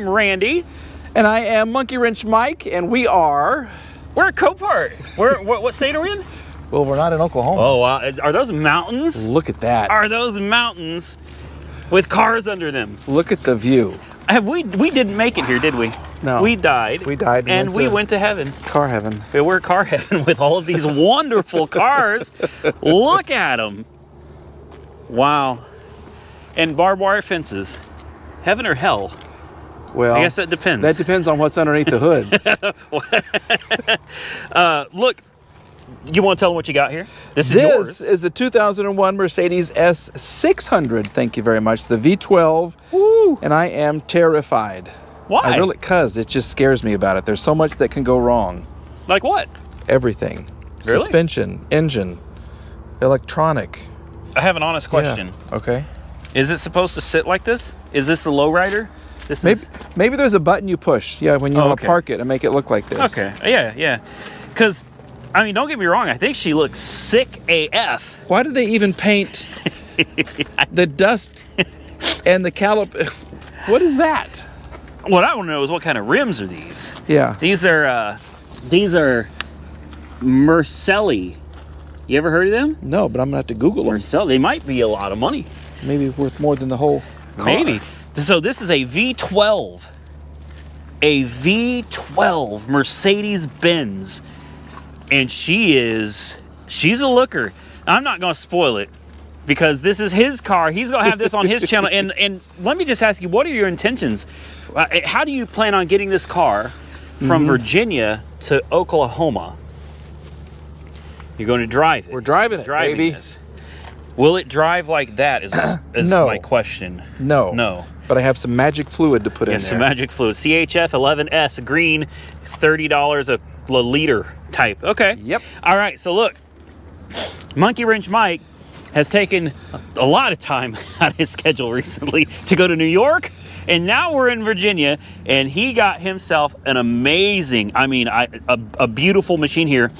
am Randy. And I am Monkey Wrench Mike, and we're at Copart. What state are we in? Well, we're not in Oklahoma. Oh, wow. Are those mountains? Look at that. Are those mountains with cars under them? Look at the view. We didn't make it here, did we? No. We died. We died. And we went to heaven. Car heaven. We're car heaven with all of these wonderful cars. Look at them. Wow. And barbed wire fences. Heaven or hell? Well, I guess that depends. That depends on what's underneath the hood. Look, you want to tell them what you got here? This is yours. This is the 2001 Mercedes S600. Thank you very much. The V12. Woo. And I am terrified. Why? Because it just scares me about it. There's so much that can go wrong. Like what? Everything. Really? Suspension, engine, electronic. I have an honest question. Yeah. Okay. Is it supposed to sit like this? Is this a lowrider? Maybe there's a button you push. Yeah, when you want to park it and make it look like this. Okay. Yeah. Because, I mean, don't get me wrong. I think she looks sick AF. Why did they even paint the dust and the caliper? What is that? What I want to know is what kind of rims are these? Yeah. These are Mercelli. You ever heard of them? No, but I'm gonna have to Google them. Mercelli. They might be a lot of money. Maybe worth more than the whole car. Maybe. So this is a V12. A V12 Mercedes-Benz. And she's a looker. I'm not going to spoil it because this is his car. He's going to have this on his channel. And let me just ask you, what are your intentions? How do you plan on getting this car from Virginia to Oklahoma? You're going to drive it. We're driving it, baby. This. Will it drive like that is no. my question. No. But I have some magic fluid to put in there. Some magic fluid. CHF 11S green, $30 a liter type. Okay. Yep. All right. So look, Monkey Wrench Mike has taken a lot of time out of his schedule recently to go to New York. And now we're in Virginia, and he got himself an amazing, a beautiful machine here.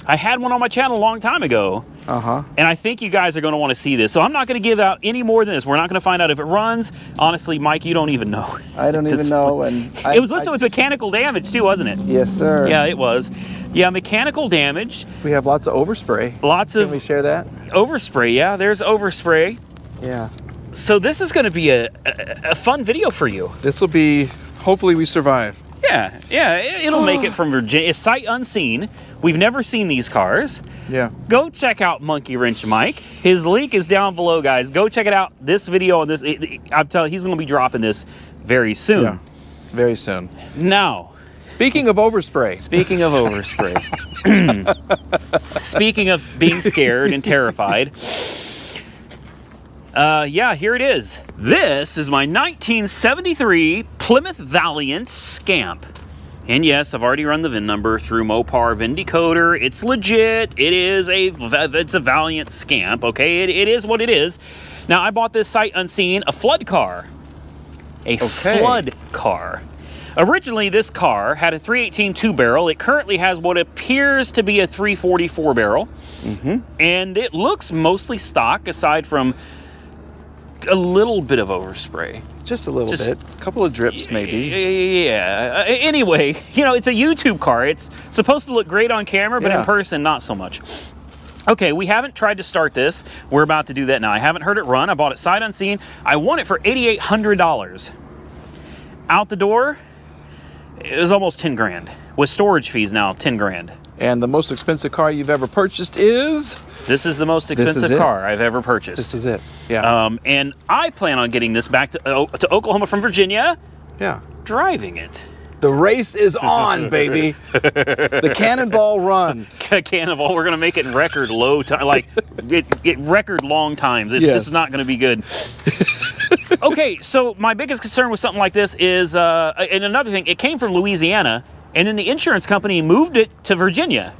I had one on my channel a long time ago. And I think you guys are going to want to see this. So I'm not going to give out any more than this. We're not going to find out if it runs. Honestly, Mike, you don't even know. I don't even know. And it was listed with mechanical damage too, wasn't it? Yes, sir. Yeah, it was. Yeah, mechanical damage. We have lots of overspray. Can we share that? Overspray, yeah. There's overspray. Yeah. So this is going to be a fun video for you. This will be, hopefully we survive. Yeah, it'll make it from Virginia. It's sight unseen. We've never seen these cars. Yeah. Go check out Monkey Wrench Mike. His link is down below, guys. Go check it out. This video on this, I'm telling you, he's going to be dropping this very soon. Yeah, very soon. Now, speaking of overspray. Speaking of being scared and terrified. Yeah, here it is. This is my 1973 Plymouth Valiant Scamp. And yes, I've already run the VIN number through Mopar VIN Decoder. It's legit. It's a Valiant Scamp, okay? It is what it is. Now, I bought this sight unseen, a flood car. Flood car. Originally, this car had a 318 two-barrel. It currently has what appears to be a 344 barrel. And it looks mostly stock, aside from a little bit of overspray. Just a little bit. A couple of drips, maybe. Yeah. Anyway, it's a YouTube car. It's supposed to look great on camera, but in person, not so much. Okay, we haven't tried to start this. We're about to do that now. I haven't heard it run. I bought it sight unseen. I won it for $8,800. Out the door, it was almost 10 grand. With storage fees now, 10 grand. And the most expensive car you've ever purchased is? This is the most expensive car I've ever purchased. This is it. Yeah. And I plan on getting this back to Oklahoma from Virginia. Yeah. Driving it. The race is on, baby. The cannonball run. Cannonball. We're going to make it in record low time, like record long times. This is not going to be good. Okay, so my biggest concern with something like this is, and another thing, it came from Louisiana, and then the insurance company moved it to Virginia.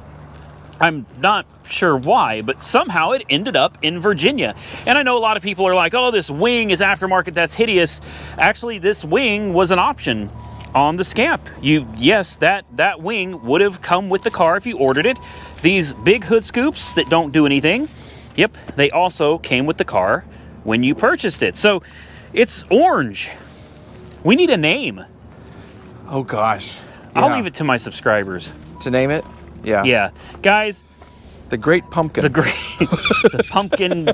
I'm not sure why, but somehow it ended up in Virginia. And I know a lot of people are like, oh, this wing is aftermarket, that's hideous. Actually, this wing was an option on the Scamp. Yes, that wing would have come with the car if you ordered it. These big hood scoops that don't do anything, yep, they also came with the car when you purchased it. So it's orange. We need a name. Oh gosh. I'll Yeah. leave it to my subscribers. To name it. Yeah. Yeah, guys. The Great Pumpkin. The great, the pumpkin,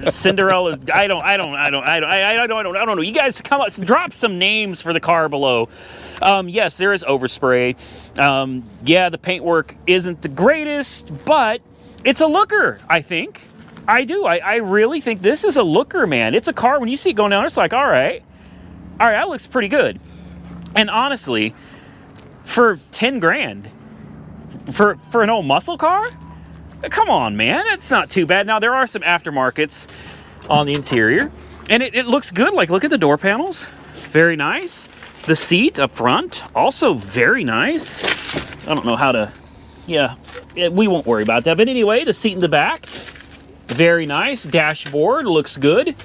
Cinderella's. I don't know. You guys come up, drop some names for the car below. Yes, there is overspray. Yeah, the paintwork isn't the greatest, but it's a looker. I think. I do. I really think this is a looker, man. It's a car. When you see it going down, it's like, all right, that looks pretty good. And honestly, for 10 grand, for an old muscle car. Come on, man. It's not too bad. Now, there are some aftermarkets on the interior, and it looks good. Like, look at the door panels. Very nice. The seat up front, also very nice. I don't know how to... Yeah, we won't worry about that. But anyway, the seat in the back, very nice. Dashboard looks good.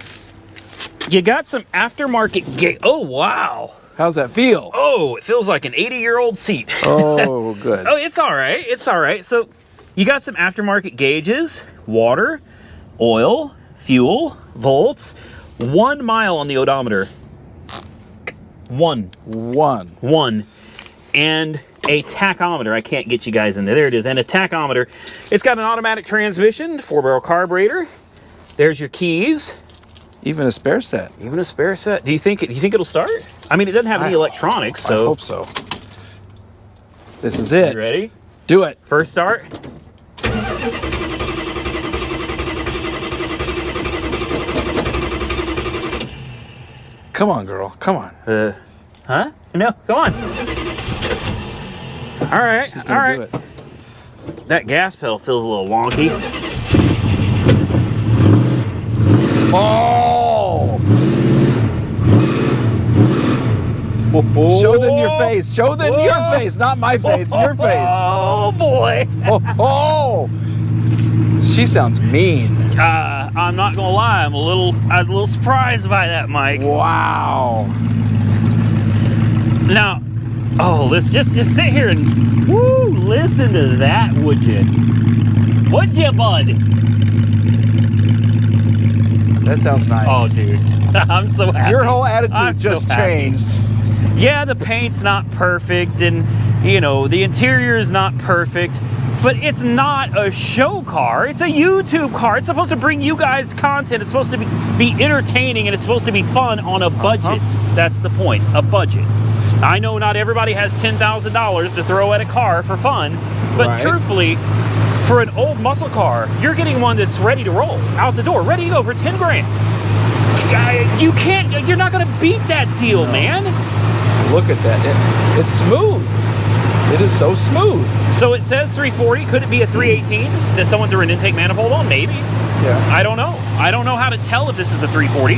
You got some aftermarket gate. Oh, wow. How's that feel? Oh, it feels like an 80-year-old seat. Oh, good. Oh, it's all right. It's all right. So... You got some aftermarket gauges, water, oil, fuel, volts, 1 mile on the odometer. One. And a tachometer. I can't get you guys in there. There it is. And a tachometer. It's got an automatic transmission, 4-barrel carburetor. There's your keys. Even a spare set. Even a spare set. Do you think it'll start? I mean, it doesn't have any electronics, so. I hope so. This is it. You ready? Do it. First start. Come on, girl. Come on. Huh? No, come on. All right. She's gonna do it. That gas pedal feels a little wonky. Oh! Show them your face. Show them your face, not my face. Your face. Oh boy. Oh! She sounds mean. I'm not gonna lie. I was a little surprised by that, Mike. Wow. Now, let's just sit here and listen to that, would you? Would you, bud? That sounds nice. Oh, dude, I'm so happy. Your whole attitude I'm just so happy. changed. Yeah, the paint's not perfect, and the interior is not perfect. But it's not a show car. It's a YouTube car. It's supposed to bring you guys content. It's supposed to be entertaining, and it's supposed to be fun on a budget. That's the point, a budget. I know not everybody has $10,000 to throw at a car for fun, but truthfully, for an old muscle car, you're getting one that's ready to roll, out the door, ready to go for 10 grand. You're not gonna beat that deal, man. Look at that, it's smooth. It is so smooth. So it says 340. Could it be a 318 that someone threw an intake manifold on? Maybe. Yeah. I don't know. I don't know how to tell if this is a 340.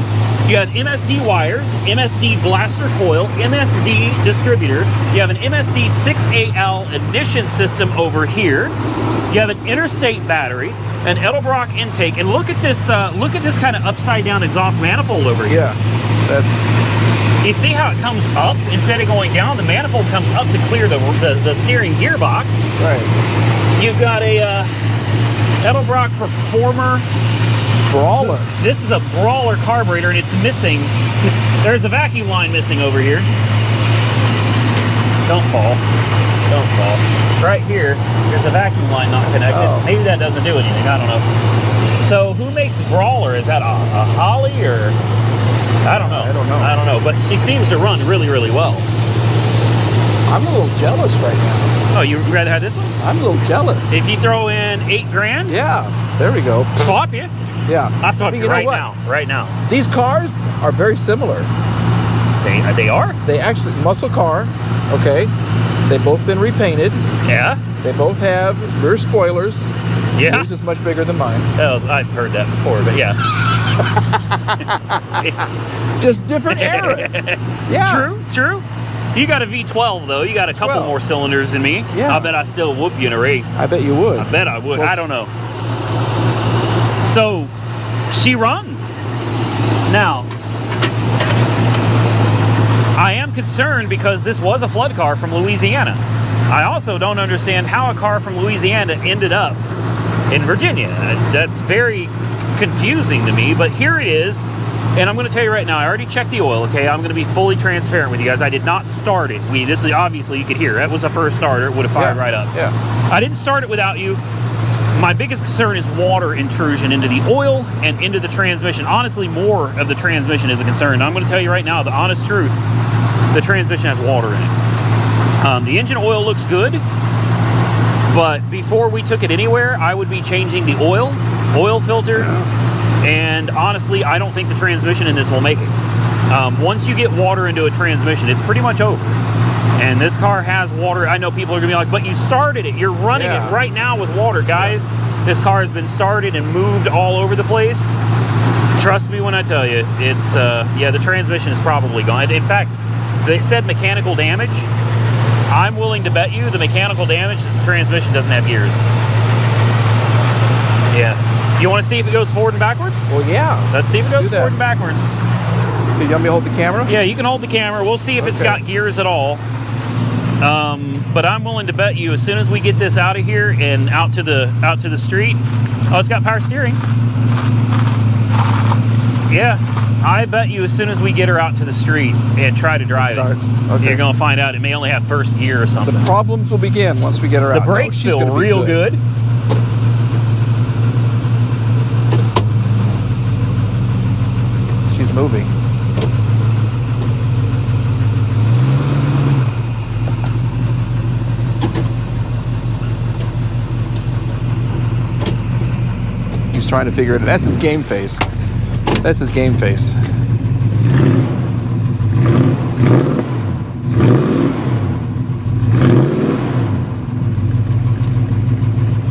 You have MSD wires, MSD blaster coil, MSD distributor. You have an MSD 6AL ignition system over here. You have an interstate battery, an Edelbrock intake, and look at this kind of upside down exhaust manifold over here. Yeah. That's. You see how it comes up instead of going down? The manifold comes up to clear the steering gearbox. Right. You've got a Edelbrock Performer Brawler. This is a Brawler carburetor, and it's missing. There's a vacuum line missing over here. Don't fall. Don't fall. Right here, there's a vacuum line not connected. Oh. Maybe that doesn't do anything. I don't know. So who makes Brawler? Is that a Holly or? I don't know. I don't know. But she seems to run really, really well. I'm a little jealous right now. Oh, you'd rather have this one? I'm a little jealous. If you throw in 8 grand, yeah, there we go. Swap you. Yeah, I'll swap you right now. Right now. These cars are very similar. They are. They actually muscle car. Okay, they've both been repainted. Yeah. They both have rear spoilers. Yeah. Yours is much bigger than mine. Oh, I've heard that before, but yeah. Just different eras. Yeah. True. You got a V12 though. You got a couple more cylinders than me. Yeah. I bet I still whoop you in a race. I bet you would. I bet I would. I don't know. So she runs. Now, I am concerned because this was a flood car from Louisiana. I also don't understand how a car from Louisiana ended up in Virginia. That's very confusing to me, but here it is. And I'm going to tell you right now, I already checked the oil, okay? I'm going to be fully transparent with you guys. I did not start it. This is obviously, you could hear, that was a first starter. It would have fired right up. Yeah. I didn't start it without you. My biggest concern is water intrusion into the oil and into the transmission. Honestly, more of the transmission is a concern. And I'm going to tell you right now, the honest truth, the transmission has water in it. The engine oil looks good, but before we took it anywhere, I would be changing the oil filter, and honestly, I don't think the transmission in this will make it. Once you get water into a transmission, it's pretty much over. And this car has water. I know people are gonna be like, but you started it. You're running it right now with water, guys. This car has been started and moved all over the place. Trust me when I tell you, it's, yeah, the transmission is probably gone. In fact, they said mechanical damage. I'm willing to bet you the mechanical damage is the transmission doesn't have gears. Yeah. You want to see if it goes forward and backwards? Well, yeah. Let's see if it goes forward and backwards. You want me to hold the camera? Yeah, you can hold the camera. We'll see if it's got gears at all. But I'm willing to bet you as soon as we get this out of here and out to the street. Oh, it's got power steering. Yeah, I bet you as soon as we get her out to the street and try to drive it, you're gonna find out it may only have first gear or something. The problems will begin once we get her out. The brakes feel real good. She's moving. He's trying to figure it out. That's his game face. That's his game face.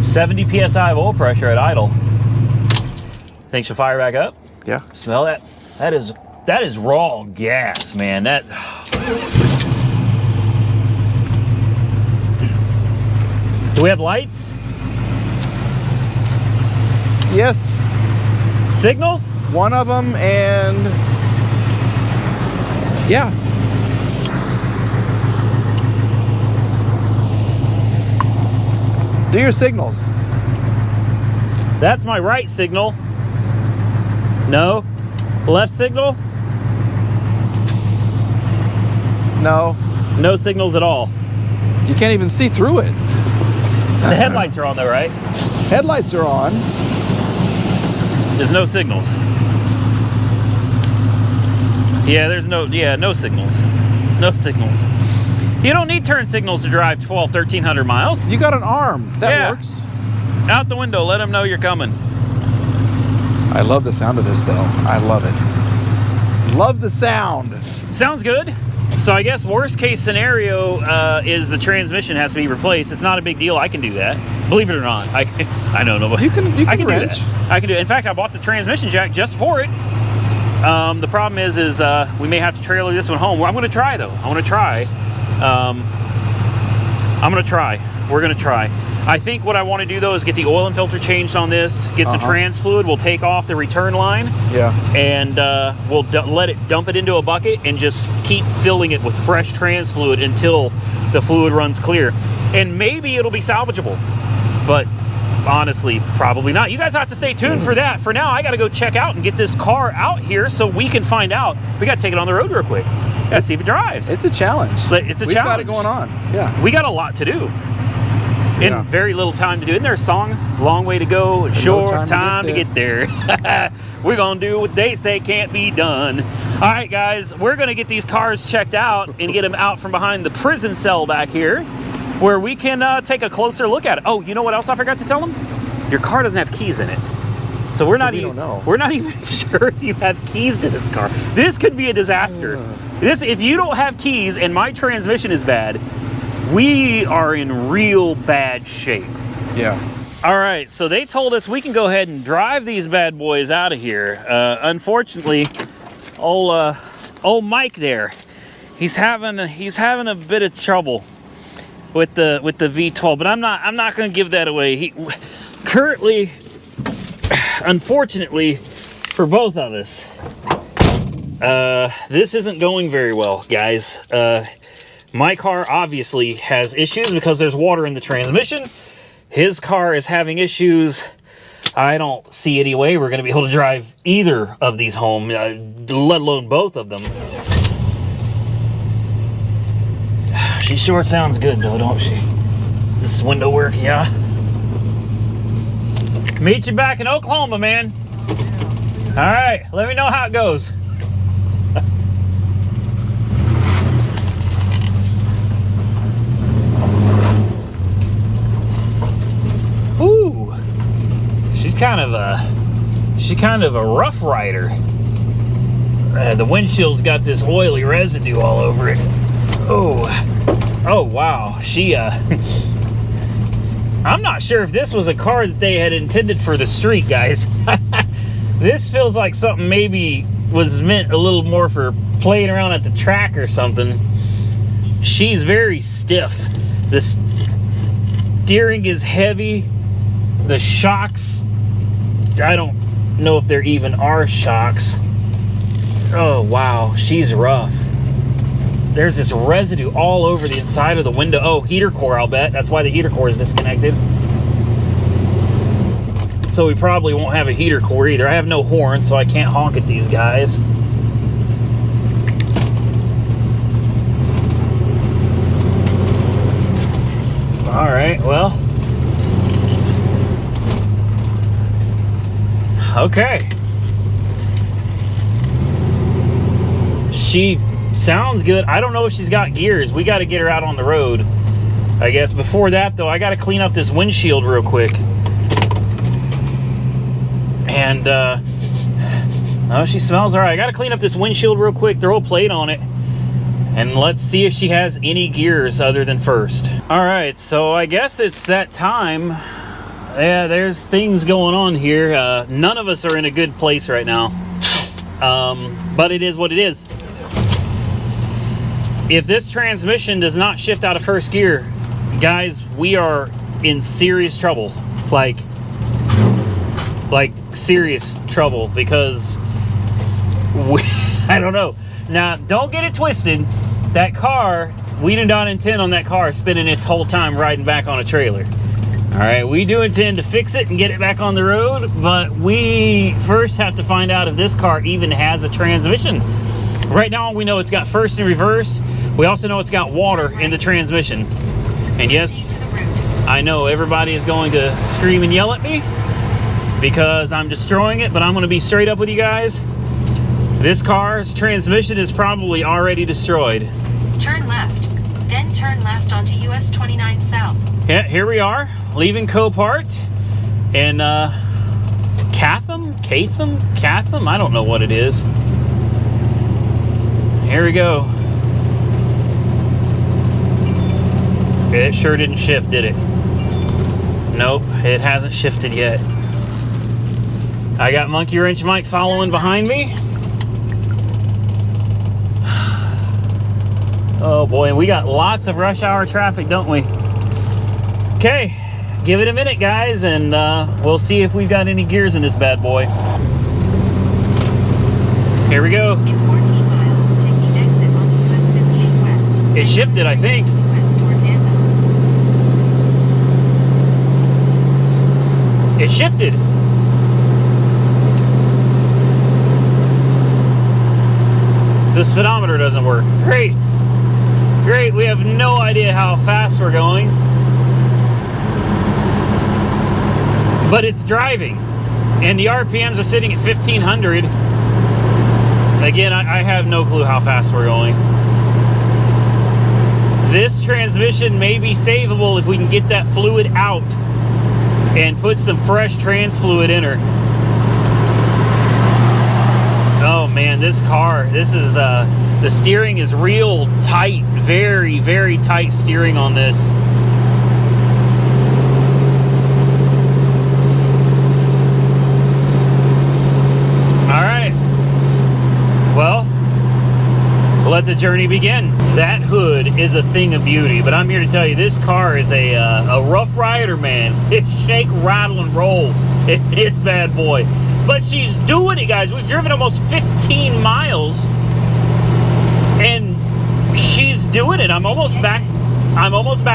$70 psi of oil pressure at idle. Think she'll fire back up? Yeah. Smell that? That is raw gas, man. That. Do we have lights? Yes. Signals? One of them, and yeah. Do your signals. That's my right signal. No. Left signal? No. No signals at all. You can't even see through it. The headlights are on though, right? Headlights are on. There's no signals. Yeah, there's no signals. No signals. You don't need turn signals to drive 1,300 miles. You got an arm. That works. Out the window, let them know you're coming. I love the sound of this though. I love it. Love the sound. Sounds good. So I guess worst case scenario is the transmission has to be replaced. It's not a big deal. I can do that. Believe it or not. I know nobody. You can I can wrench. do that. I can do it. In fact, I bought the transmission jack just for it. The problem is we may have to trailer this one home. Well, I'm going to try though. I want to try. I'm going to try. We're going to try. I think what I want to do though is get the oil and filter changed on this, get some trans fluid. We'll take off the return line. Yeah. And we'll let it dump it into a bucket and just keep filling it with fresh trans fluid until the fluid runs clear. And maybe it'll be salvageable, but honestly, probably not. You guys have to stay tuned for that. For now, I got to go check out and get this car out here so we can find out. We got to take it on the road real quick. Got to see if it drives. It's a challenge. It's a challenge. We've got it going on. Yeah. We got a lot to do. And very little time to do. Isn't there a song? Long way to go, and short time to get there. We're going to do what they say can't be done. All right, guys, we're going to get these cars checked out and get them out from behind the prison cell back here where we can take a closer look at it. Oh, you know what else I forgot to tell them? Your car doesn't have keys in it. So we're not even sure if you have keys to this car. This could be a disaster. If you don't have keys and my transmission is bad, we are in real bad shape. Yeah. All right, so they told us we can go ahead and drive these bad boys out of here. Unfortunately, old Mike there, he's having a bit of trouble with the V12, but I'm not going to give that away. He currently, unfortunately for both of us, this isn't going very well, guys. My car obviously has issues because there's water in the transmission. His car is having issues I don't see any way we're going to be able to drive either of these home, let alone both of them. She sure sounds good though, don't she? This window work, yeah. Meet you back in Oklahoma, man. All right, let me know how it goes. Ooh, she's kind of a rough rider. The windshield's got this oily residue all over it. Oh wow, she I'm not sure if this was a car that they had intended for the street, guys. This feels like something maybe was meant a little more for playing around at the track or something. She's very stiff. The steering is heavy. The shocks, I don't know if there even are shocks. Oh wow, she's rough. There's this residue all over the inside of the window. Oh, heater core, I'll bet. That's why the heater core is disconnected. So we probably won't have a heater core either. I have no horn, so I can't honk at these guys. All right, well. Okay. She sounds good. I don't know if she's got gears. We got to get her out on the road, I guess. Before that, though, I got to clean up this windshield real quick. And, oh, she smells all right. I got to clean up this windshield real quick, throw a plate on it, and let's see if she has any gears other than first. All right, so I guess it's that time. Yeah, there's things going on here. None of us are in a good place right now. But it is what it is. If this transmission does not shift out of first gear, guys, we are in serious trouble. Like serious trouble, because I don't know. Now, don't get it twisted. That car, we do not intend on that car spending its whole time riding back on a trailer. All right, we do intend to fix it and get it back on the road, but we first have to find out if this car even has a transmission. Right now, we know it's got first and reverse. We also know it's got water in the transmission. And yes, I know everybody is going to scream and yell at me because I'm destroying it, but I'm going to be straight up with you guys. This car's transmission is probably already destroyed. Turn left, then turn left onto US 29 South. Yeah, here we are, leaving Copart in Catham, I don't know what it is. Here we go. It sure didn't shift, did it? Nope, it hasn't shifted yet. I got Monkey Wrench Mike following behind me. Oh boy, and we got lots of rush hour traffic, don't we? Okay, give it a minute, guys, and we'll see if we've got any gears in this bad boy. Here we go. In 14 miles, take the exit onto US 58 West. It shifted, I think. West toward Danville. It shifted. The speedometer doesn't work. Great. Great, we have no idea how fast we're going. But it's driving. And the RPMs are sitting at 1500. Again, I have no clue how fast we're going. This transmission may be savable if we can get that fluid out and put some fresh trans fluid in her. Oh man, this car, this is, the steering is real tight, very, very tight steering on this. All right, well, let the journey begin. That hood is a thing of beauty, but I'm here to tell you, this car is a rough rider, man. It shake, rattle, and roll. It's bad boy. But she's doing it, guys. We've driven almost 15 miles, and she's doing it. I'm almost back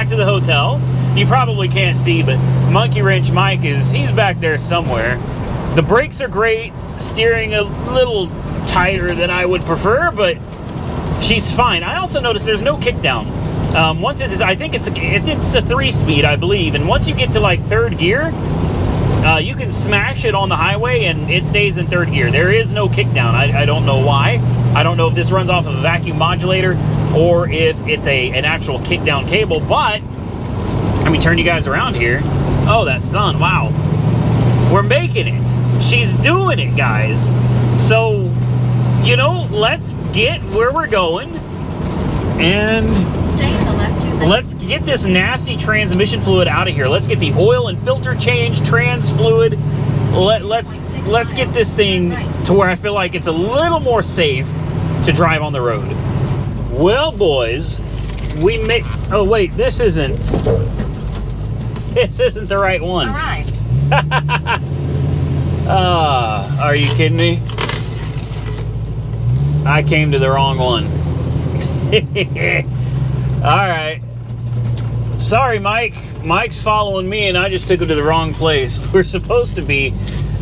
to the hotel. you probably can't see, but Monkey Wrench Mike he's back there somewhere. The brakes are great, steering a little tighter than I would prefer, but she's fine. I also noticed there's no kickdown. Once it is, I think it's a 3-speed, I believe, and once you get to like 3rd gear, you can smash it on the highway and it stays in 3rd gear. There is no kickdown. I don't know why. I don't know if this runs off of a vacuum modulator or if it's an actual kickdown cable, but let me turn you guys around here. Oh, that sun, wow. We're making it. She's doing it, guys. So, you know, let's get where we're going and Stay in the left 2 lanes. let's get this nasty transmission fluid out of here. Let's get the oil and filter change, trans fluid. Let's get this thing to where I feel like it's a little more safe to drive on the road. Well, boys, we made. Oh wait, this isn't the right one. Arrived. Are you kidding me? I came to the wrong one. All right. Sorry, Mike. Mike's following me, and I just took him to the wrong place. We're supposed to be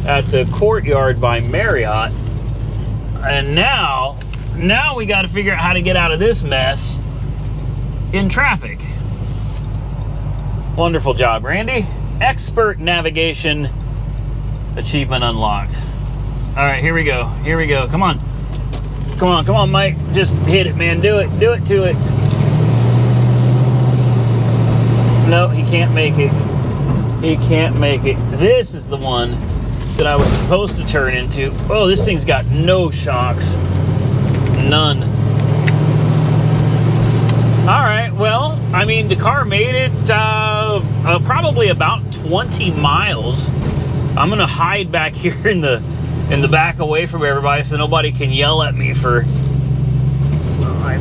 at the Courtyard by Marriott, and now we got to figure out how to get out of this mess in traffic. Wonderful job, Randy. Expert navigation achievement unlocked. All right, here we go. Here we go. Come on. Come on, Mike. Just hit it, man. Do it to it. No, he can't make it. He can't make it. This is the one that I was supposed to turn into. Oh, this thing's got no shocks. None. All right, well, I mean, the car made it probably about 20 miles. I'm gonna hide back here in the back away from everybody so nobody can yell at me for,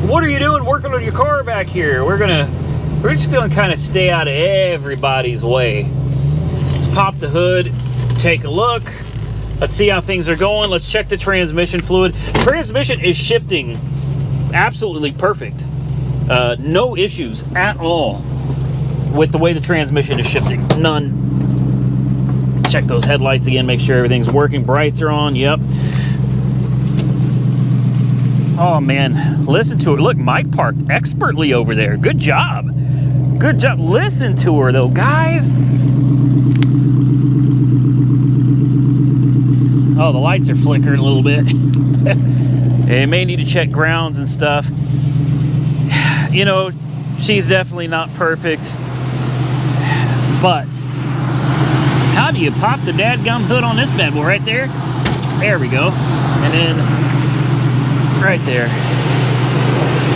what are you doing working on your car back here? We're just gonna kind of stay out of everybody's way. Let's pop the hood, take a look. Let's see how things are going. Let's check the transmission fluid. Transmission is shifting absolutely perfect. No issues at all with the way the transmission is shifting. None. Check those headlights again, make sure everything's working. Brights are on, yep. Oh man, listen to her. Look, Mike parked expertly over there. Good job. Good job. Listen to her though, guys. Oh, the lights are flickering a little bit. It may need to check grounds and stuff. You know, she's definitely not perfect, but how do you pop the dadgum hood on this bad boy? Right there. There we go. And then right there.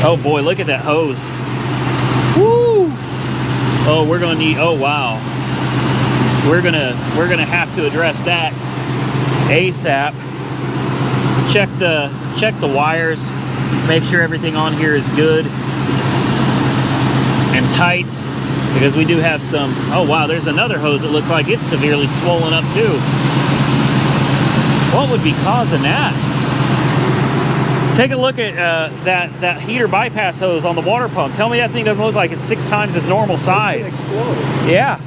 Oh boy, look at that hose. Woo! Oh, we're gonna need. Oh wow. We're gonna have to address that ASAP. Check the wires. Make sure everything on here is good and tight, because we do have some. Oh wow, there's another hose that looks like it's severely swollen up too. What would be causing that? Take a look at that heater bypass hose on the water pump. Tell me that thing doesn't look like it's 6 times its normal size. It's gonna explode. Yeah.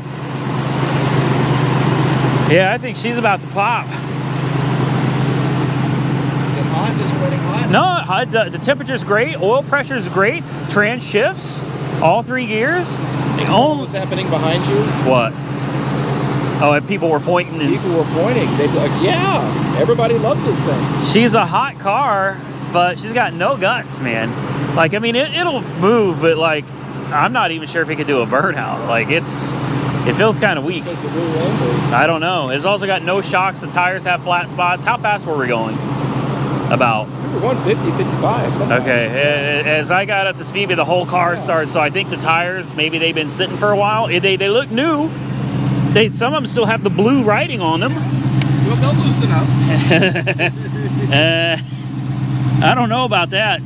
Yeah, I think she's about to pop. Is it hot? Is it running hot? No, the temperature's great. Oil pressure's great. Trans shifts. All 3 gears. The only What's happening behind you? what? Oh, and people were pointing. And People were pointing. They'd be like, yeah, everybody loved this thing. she's a hot car, but she's got no guts, man. Like, I mean, it'll move, but like, I'm not even sure if it could do a burnout. Like, it feels kind of weak. Because the rear end I don't know. It's also got no shocks. The tires have flat spots. How fast were we going? About. we were 150, 55. Sometimes. Okay, as I got up to speed, the whole car started. So I think the tires, maybe they've been sitting for a while. They look new. Some of them still have the blue writing on them. Well, they'll loosen up. I don't know about that.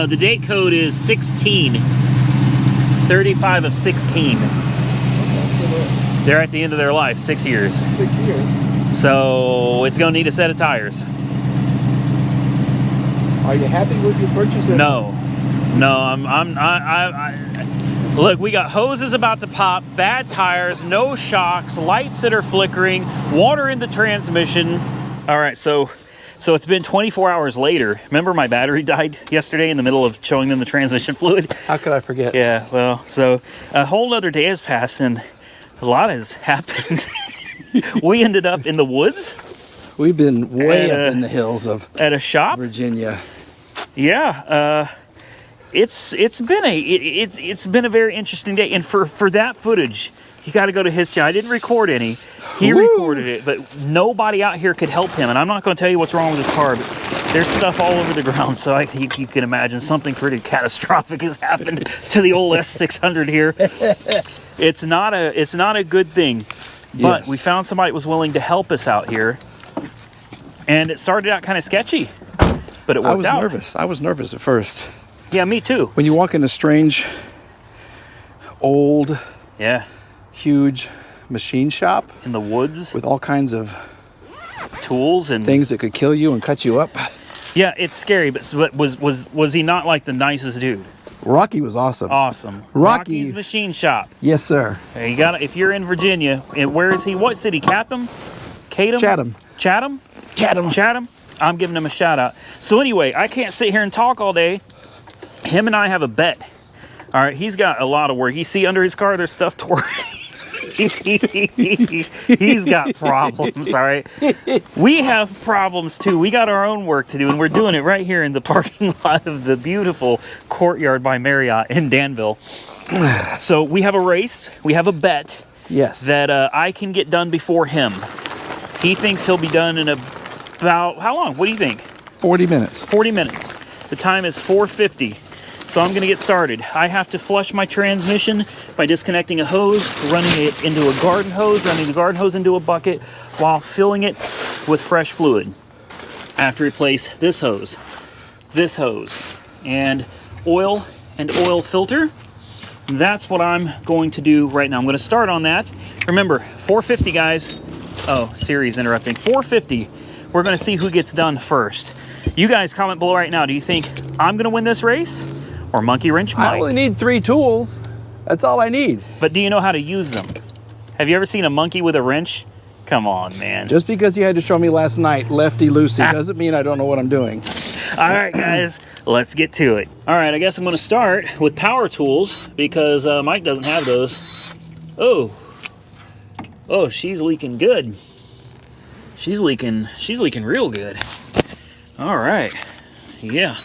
The date code is 16. 35 of 16. Okay, so They're at the end of their life, 6 years. 6 years. So it's gonna need a set of tires. Are you happy with your purchase? No, Look, we got hoses about to pop, bad tires, no shocks, lights that are flickering, water in the transmission. All right, so it's been 24 hours later. Remember my battery died yesterday in the middle of showing them the transmission fluid? How could I forget? Yeah, well, so a whole other day has passed and a lot has happened. We ended up in the woods. We've been way up in the hills of at a shop, Virginia. Yeah, it's been a very interesting day, and for that footage, you got to go to his channel. I didn't record any. He recorded it, but nobody out here could help him. And I'm not going to tell you what's wrong with his car, but there's stuff all over the ground. So you can imagine something pretty catastrophic has happened to the old S600 here. It's not a good thing, but yes. We found somebody that was willing to help us out here, and it started out kind of sketchy, but it worked out. I was nervous at first. Yeah, me too. When you walk in a strange, old, huge machine shop in the woods with all kinds of tools and things that could kill you and cut you up. Yeah, it's scary, but was he not like the nicest dude? Rocky was awesome. Awesome. Rocky's Machine Shop. Yes, sir. You got if you're in Virginia, and where is he? What city? Chatham? Chatham. I'm giving him a shout out. So anyway, I can't sit here and talk all day. Him and I have a bet. All right, he's got a lot of work. You see under his car, there's stuff torn. He's got problems, all right? We have problems too. We got our own work to do, and we're doing it right here in the parking lot of the beautiful Courtyard by Marriott in Danville. So we have a race. We have a bet. Yes. That I can get done before him. He thinks he'll be done in about, how long? What do you think? 40 minutes. 40 minutes. The time is 4:50. So I'm going to get started. I have to flush my transmission by disconnecting a hose, running it into a garden hose, running the garden hose into a bucket while filling it with fresh fluid. I have to replace this hose, and oil filter. That's what I'm going to do right now. I'm going to start on that. Remember, 4:50, guys. Oh, Siri's interrupting. 4:50. We're going to see who gets done first. You guys comment below right now. Do you think I'm going to win this race? Or Monkey Wrench might? I only need 3 tools. That's all I need. But do you know how to use them? Have you ever seen a monkey with a wrench? Come on, man. Just because you had to show me last night, lefty-loosey, doesn't mean I don't know what I'm doing. All right, guys, let's get to it. All right, I guess I'm going to start with power tools because Mike doesn't have those. Oh, she's leaking good. She's leaking real good. All right, yeah.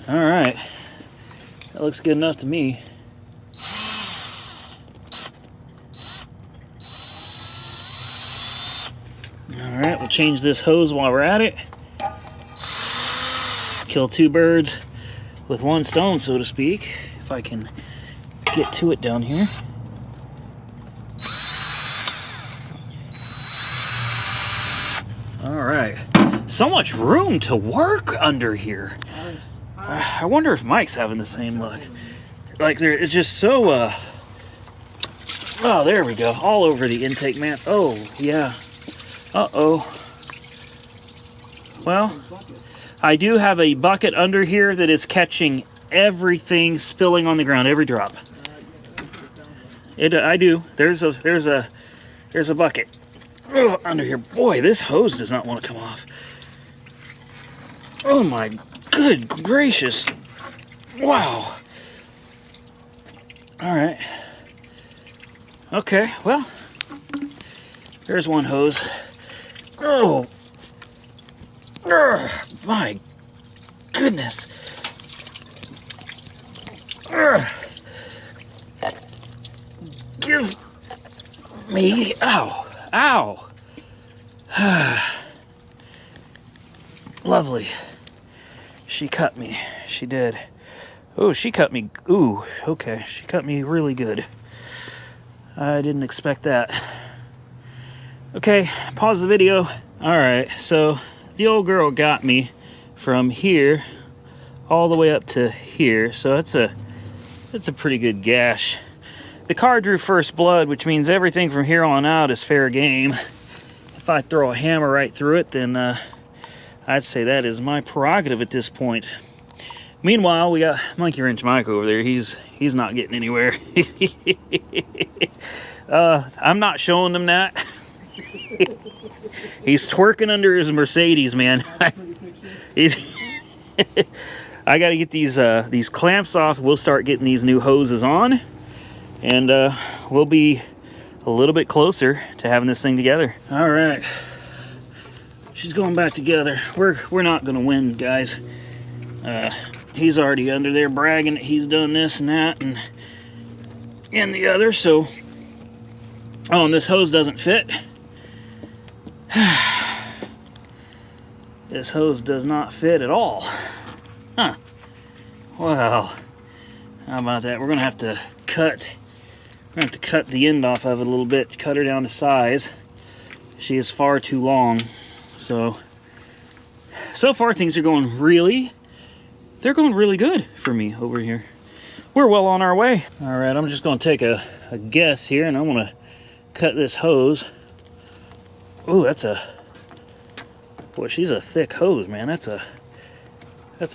All right, that looks good enough to me. All right, we'll change this hose while we're at it. Kill 2 birds with 1 stone, so to speak, if I can get to it down here. All right, so much room to work under here. I wonder if Mike's having the same look. Like it's just so, oh, there we go. All over the intake, man. Oh, yeah. Uh-oh. Well, I do have a bucket under here that is catching everything spilling on the ground, every drop. I do. There's a bucket under here. Boy, this hose does not want to come off. Oh my good gracious. Wow. All right. Okay, well, there's one hose. Oh. My goodness. Give me, ow. Lovely. She cut me. She did. Oh, she cut me. Ooh, okay. She cut me really good. I didn't expect that. Okay, pause the video. All right, so the old girl got me from here all the way up to here. So that's a pretty good gash. The car drew first blood, which means everything from here on out is fair game. If I throw a hammer right through it, then I'd say that is my prerogative at this point. Meanwhile, we got Monkey Wrench Mike over there. He's not getting anywhere. I'm not showing them that. He's twerking under his Mercedes, man. He's I got to get these clamps off. We'll start getting these new hoses on, and we'll be a little bit closer to having this thing together. All right, she's going back together. We're not gonna win, guys. He's already under there bragging that he's done this and that and the other. So, oh, and this hose doesn't fit. This hose does not fit at all. Huh. Well, how about that? We're gonna have to cut the end off of it a little bit, cut her down to size. She is far too long. So far things are going really good for me over here. We're well on our way. All right, I'm just gonna take a guess here, and I'm gonna cut this hose. Ooh, boy, she's a thick hose, man. That's a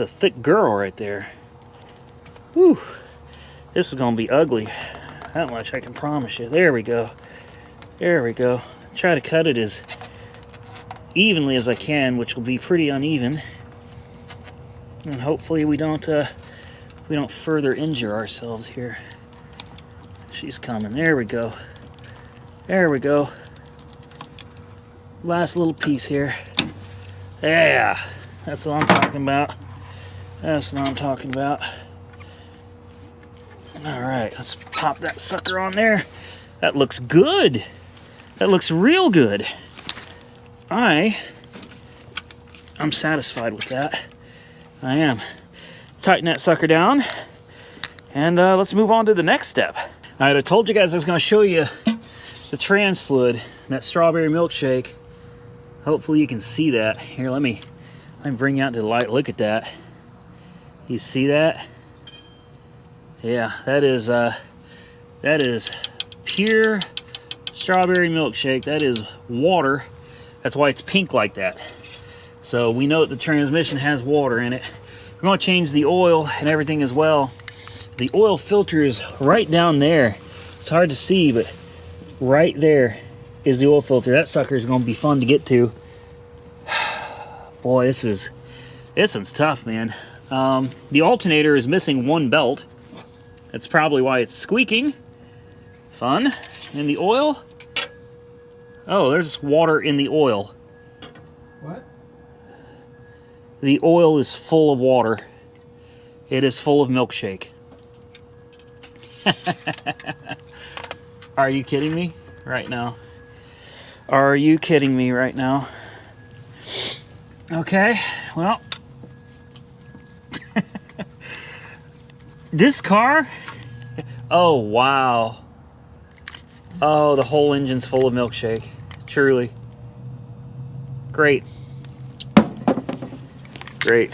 thick girl right there. Whew. This is gonna be ugly. That much I can promise you. There we go. There we go. Try to cut it as evenly as I can, which will be pretty uneven. And hopefully we don't further injure ourselves here. She's coming. There we go. There we go. Last little piece here. Yeah, that's what I'm talking about. That's what I'm talking about. All right, let's pop that sucker on there. That looks good. That looks real good. I'm satisfied with that. I am. Tighten that sucker down, and let's move on to the next step. All right, I told you guys I was going to show you the trans fluid, that strawberry milkshake. Hopefully you can see that. Here, let me bring you out to the light. Look at that. You see that? Yeah, that is pure strawberry milkshake. That is water. That's why it's pink like that. So we know that the transmission has water in it. We're going to change the oil and everything as well. The oil filter is right down there. It's hard to see, but right there is the oil filter. That sucker is going to be fun to get to. Boy, this one's tough, man. The alternator is missing one belt. That's probably why it's squeaking. Fun. And the oil? Oh, there's water in the oil. What? The oil is full of water. It is full of milkshake. Are you kidding me right now? Are you kidding me right now? Okay, well. This car? Oh, wow. Oh, the whole engine's full of milkshake. Truly. Great. Great.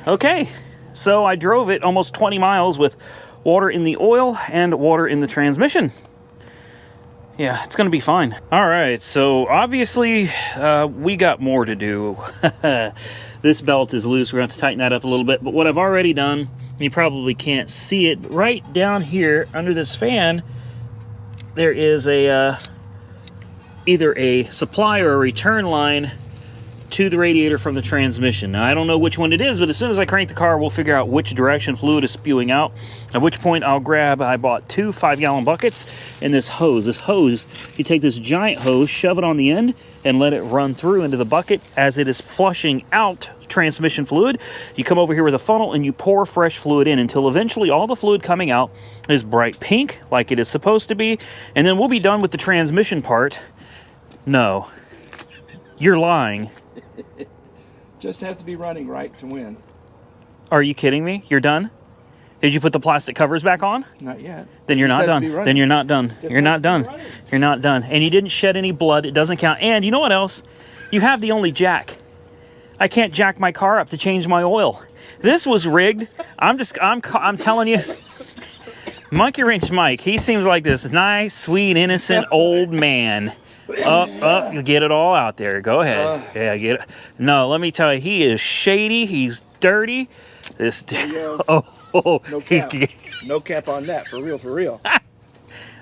Okay, so I drove it almost 20 miles with water in the oil and water in the transmission. Yeah, it's gonna be fine. All right, so obviously we got more to do. This belt is loose. We're gonna have to tighten that up a little bit, but what I've already done, you probably can't see it, but right down here under this fan, there is a either a supply or a return line to the radiator from the transmission. Now, I don't know which one it is, but as soon as I crank the car, we'll figure out which direction fluid is spewing out, at which point I bought 2 5-gallon buckets and this hose. This hose, you take this giant hose, shove it on the end, and let it run through into the bucket as it is flushing out transmission fluid. You come over here with a funnel and you pour fresh fluid in until eventually all the fluid coming out is bright pink, like it is supposed to be, and then we'll be done with the transmission part. No. You're lying. Just has to be running right to win. Are you kidding me? You're done? Did you put the plastic covers back on? Not yet. Then you're not done. Then you're not done. You're not done. You're not done. And you didn't shed any blood. It doesn't count. And you know what else? You have the only jack. I can't jack my car up to change my oil. This was rigged. I'm telling you. Monkey Wrench Mike, he seems like this nice, sweet, innocent old man. Up, get it all out there. Go ahead. Yeah, get it. No, let me tell you, he is shady. He's dirty. This dude. Yeah. Oh, No cap. No cap on that. For real, for real.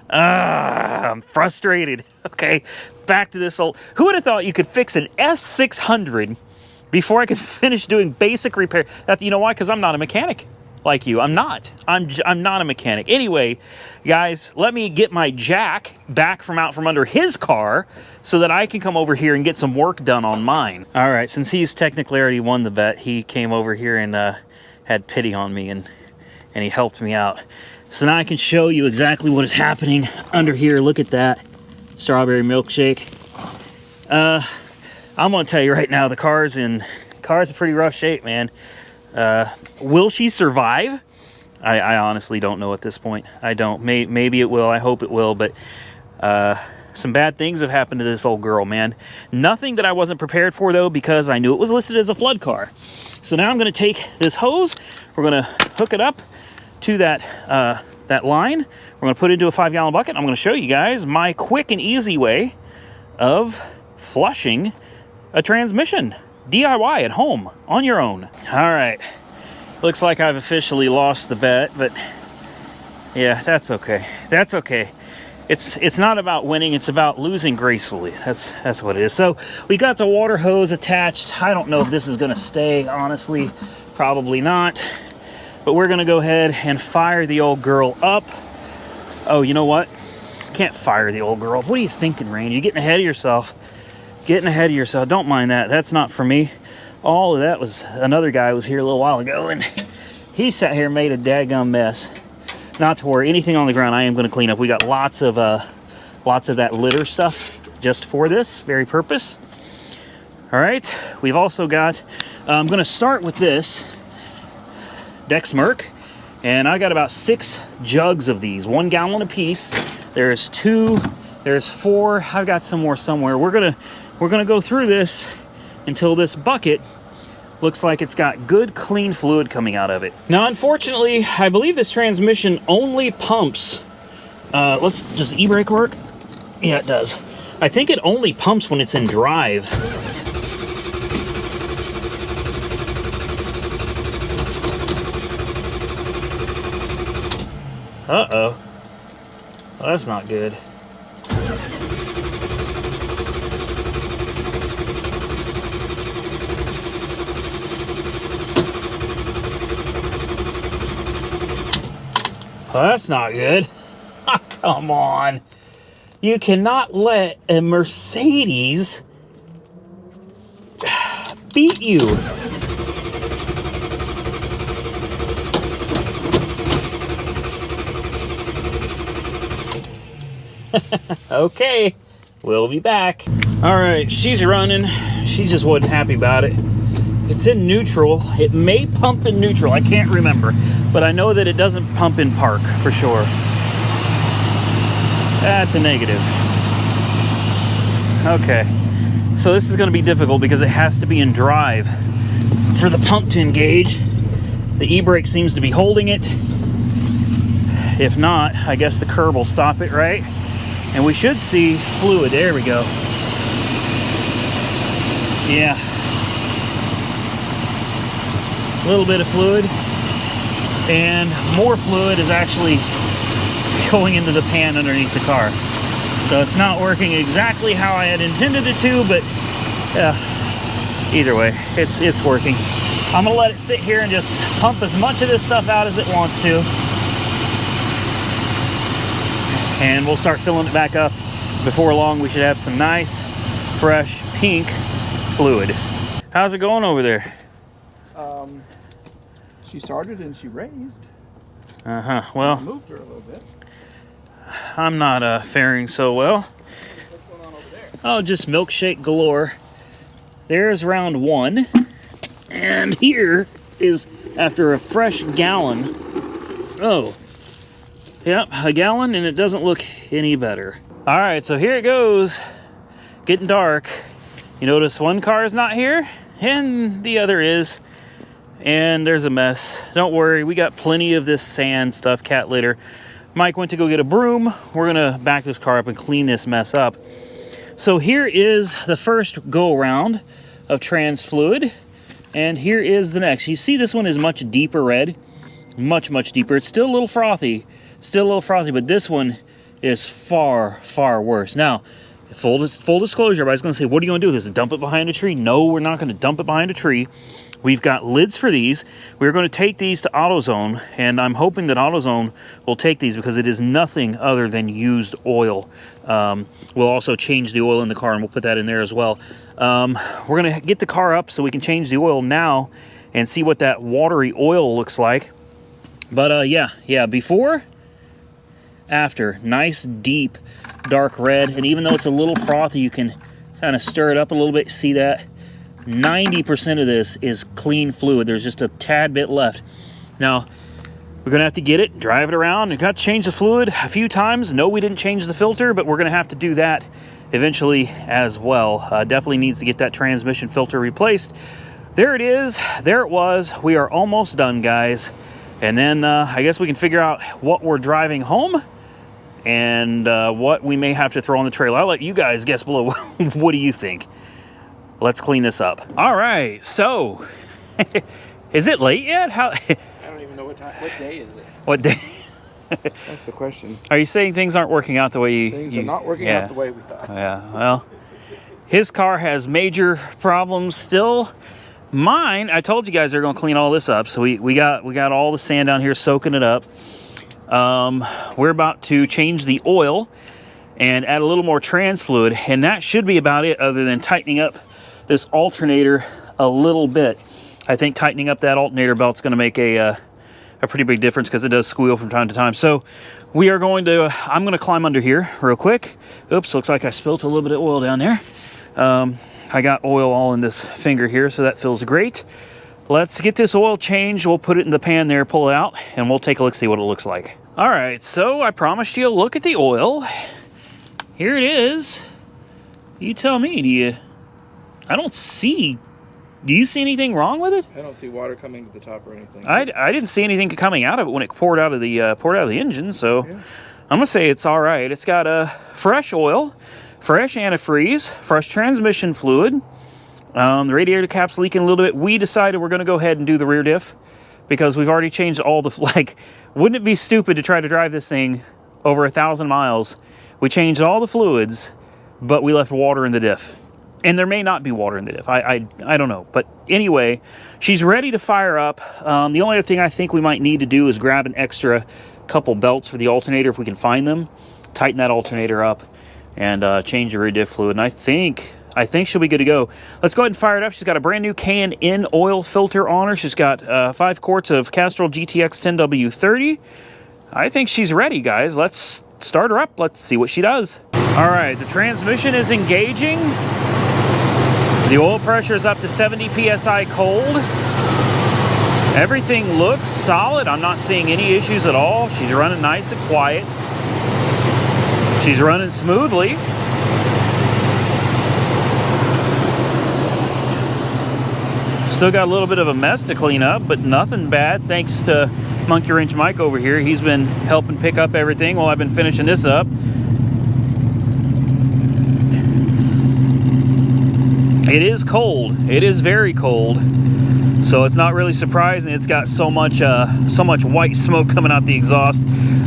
I'm frustrated. Okay, back to this old. Who would have thought you could fix an S600 before I could finish doing basic repair? That, you know why? Because I'm not a mechanic like you. I'm not. I'm not a mechanic. Anyway, guys, let me get my jack back from out from under his car so that I can come over here and get some work done on mine. All right, since he's technically already won the bet, he came over here and had pity on me and he helped me out. So now I can show you exactly what is happening under here. Look at that strawberry milkshake. I'm gonna tell you right now, the car's in pretty rough shape, man. Will she survive? I honestly don't know at this point. I don't. Maybe it will. I hope it will. But some bad things have happened to this old girl, man. Nothing that I wasn't prepared for, though, because I knew it was listed as a flood car. So now I'm going to take this hose. We're going to hook it up to that line. We're going to put it into a 5-gallon bucket. I'm going to show you guys my quick and easy way of flushing a transmission. DIY at home, on your own. All right. Looks like I've officially lost the bet, but yeah, that's okay. That's okay. It's not about winning, it's about losing gracefully. That's what it is. So we got the water hose attached. I don't know if this is gonna stay, honestly. Probably not. But we're gonna go ahead and fire the old girl up. Oh, you know what? Can't fire the old girl. What are you thinking, Rain? You're getting ahead of yourself. Getting ahead of yourself. Don't mind that. That's not for me. All of that was, another guy was here a little while ago, and he sat here and made a daggum mess. Not to worry, anything on the ground I am going to clean up. We got lots of that litter stuff just for this very purpose. All right, we've also got, I'm going to start with this Dexmerc, and I got about 6 jugs of these, 1 gallon a piece. There's 2, there's 4. I've got some more somewhere. We're gonna go through this until this bucket looks like it's got good clean fluid coming out of it. Now, unfortunately, I believe this transmission only pumps, does the e-brake work? Yeah, it does. I think it only pumps when it's in drive. Uh-oh. Well, that's not good. Well, that's not good. Come on. You cannot let a Mercedes beat you. Okay, we'll be back. All right, she's running. She just wasn't happy about it. It's in neutral. It may pump in neutral. I can't remember. But I know that it doesn't pump in park for sure. That's a negative. Okay. So this is going to be difficult because it has to be in drive for the pump to engage. The e-brake seems to be holding it. If not, I guess the curb will stop it, right? And we should see fluid. There we go. Yeah. A little bit of fluid. And more fluid is actually going into the pan underneath the car. So it's not working exactly how I had intended it to, but either way, it's working. I'm gonna let it sit here and just pump as much of this stuff out as it wants to. And we'll start filling it back up. Before long, we should have some nice, fresh, pink fluid. How's it going over there? She started and she raised. Well, I moved her a little bit. I'm not faring so well. What's going on over there? Oh, just milkshake galore. There's round 1. And here is after a fresh gallon. Oh, yep, a gallon, and it doesn't look any better. All right, so here it goes. Getting dark. You notice one car is not here, and the other is. And there's a mess. Don't worry, we got plenty of this sand stuff, cat litter. Mike went to go get a broom. We're gonna back this car up and clean this mess up. So here is the first go around of trans fluid. And here is the next. You see this one is much deeper red. Much, much deeper. It's still a little frothy. Still a little frothy, but this one is far, far worse. Now, full disclosure, everybody's going to say, what are you going to do with this? Dump it behind a tree? No, we're not going to dump it behind a tree. We've got lids for these. We're going to take these to AutoZone, and I'm hoping that AutoZone will take these because it is nothing other than used oil. We'll also change the oil in the car, and we'll put that in there as well. We're going to get the car up so we can change the oil now and see what that watery oil looks like. But yeah, before, after, nice deep dark red, and even though it's a little frothy, you can kind of stir it up a little bit. See that? 90% of this is clean fluid. There's just a tad bit left. Now, we're going to have to get it, drive it around, and got to change the fluid a few times. No, we didn't change the filter, but we're going to have to do that eventually as well. Definitely needs to get that transmission filter replaced. There it is. There it was. We are almost done, guys. And then I guess we can figure out what we're driving home and what we may have to throw on the trailer. I'll let you guys guess below. What do you think? Let's clean this up. All right, so is it late yet? How? I don't even know what day is it? What day? That's the question. Are you saying things aren't working out the way you... Things are not working out the way we thought. Yeah, well, his car has major problems still. Mine, I told you guys they're going to clean all this up. So we got all the sand down here soaking it up. We're about to change the oil and add a little more trans fluid, and that should be about it other than tightening up this alternator a little bit. I think tightening up that alternator belt's going to make a pretty big difference because it does squeal from time to time. So we are going to, I'm going to climb under here real quick. Oops, looks like I spilled a little bit of oil down there. I got oil all in this finger here, so that feels great. Let's get this oil changed. We'll put it in the pan there, pull it out, and we'll take a look, see what it looks like. All right, so I promised you a look at the oil. Here it is. You tell me, I don't see, do you see anything wrong with it? I don't see water coming to the top or anything. I didn't see anything coming out of it when it poured out of the engine, so yeah. I'm gonna say it's all right. It's got fresh oil, fresh antifreeze, fresh transmission fluid. The radiator cap's leaking a little bit. We decided we're gonna go ahead and do the rear diff because we've already changed all the, like, wouldn't it be stupid to try to drive this thing over 1,000 miles? We changed all the fluids, but we left water in the diff. And there may not be water in the diff. I don't know. But anyway, she's ready to fire up. The only other thing I think we might need to do is grab an extra couple belts for the alternator if we can find them. Tighten that alternator up and change the rear diff fluid. And I think she'll be good to go. Let's go ahead and fire it up. She's got a brand new K&N oil filter on her. She's got 5 quarts of Castrol GTX 10W30. I think she's ready, guys. Let's start her up. Let's see what she does. All right, the transmission is engaging. The oil pressure is up to 70 PSI cold. Everything looks solid. I'm not seeing any issues at all. She's running nice and quiet. She's running smoothly. Still got a little bit of a mess to clean up, but nothing bad thanks to Monkey Wrench Mike over here. He's been helping pick up everything while I've been finishing this up. It is cold. It is very cold. So it's not really surprising it's got so much white smoke coming out the exhaust.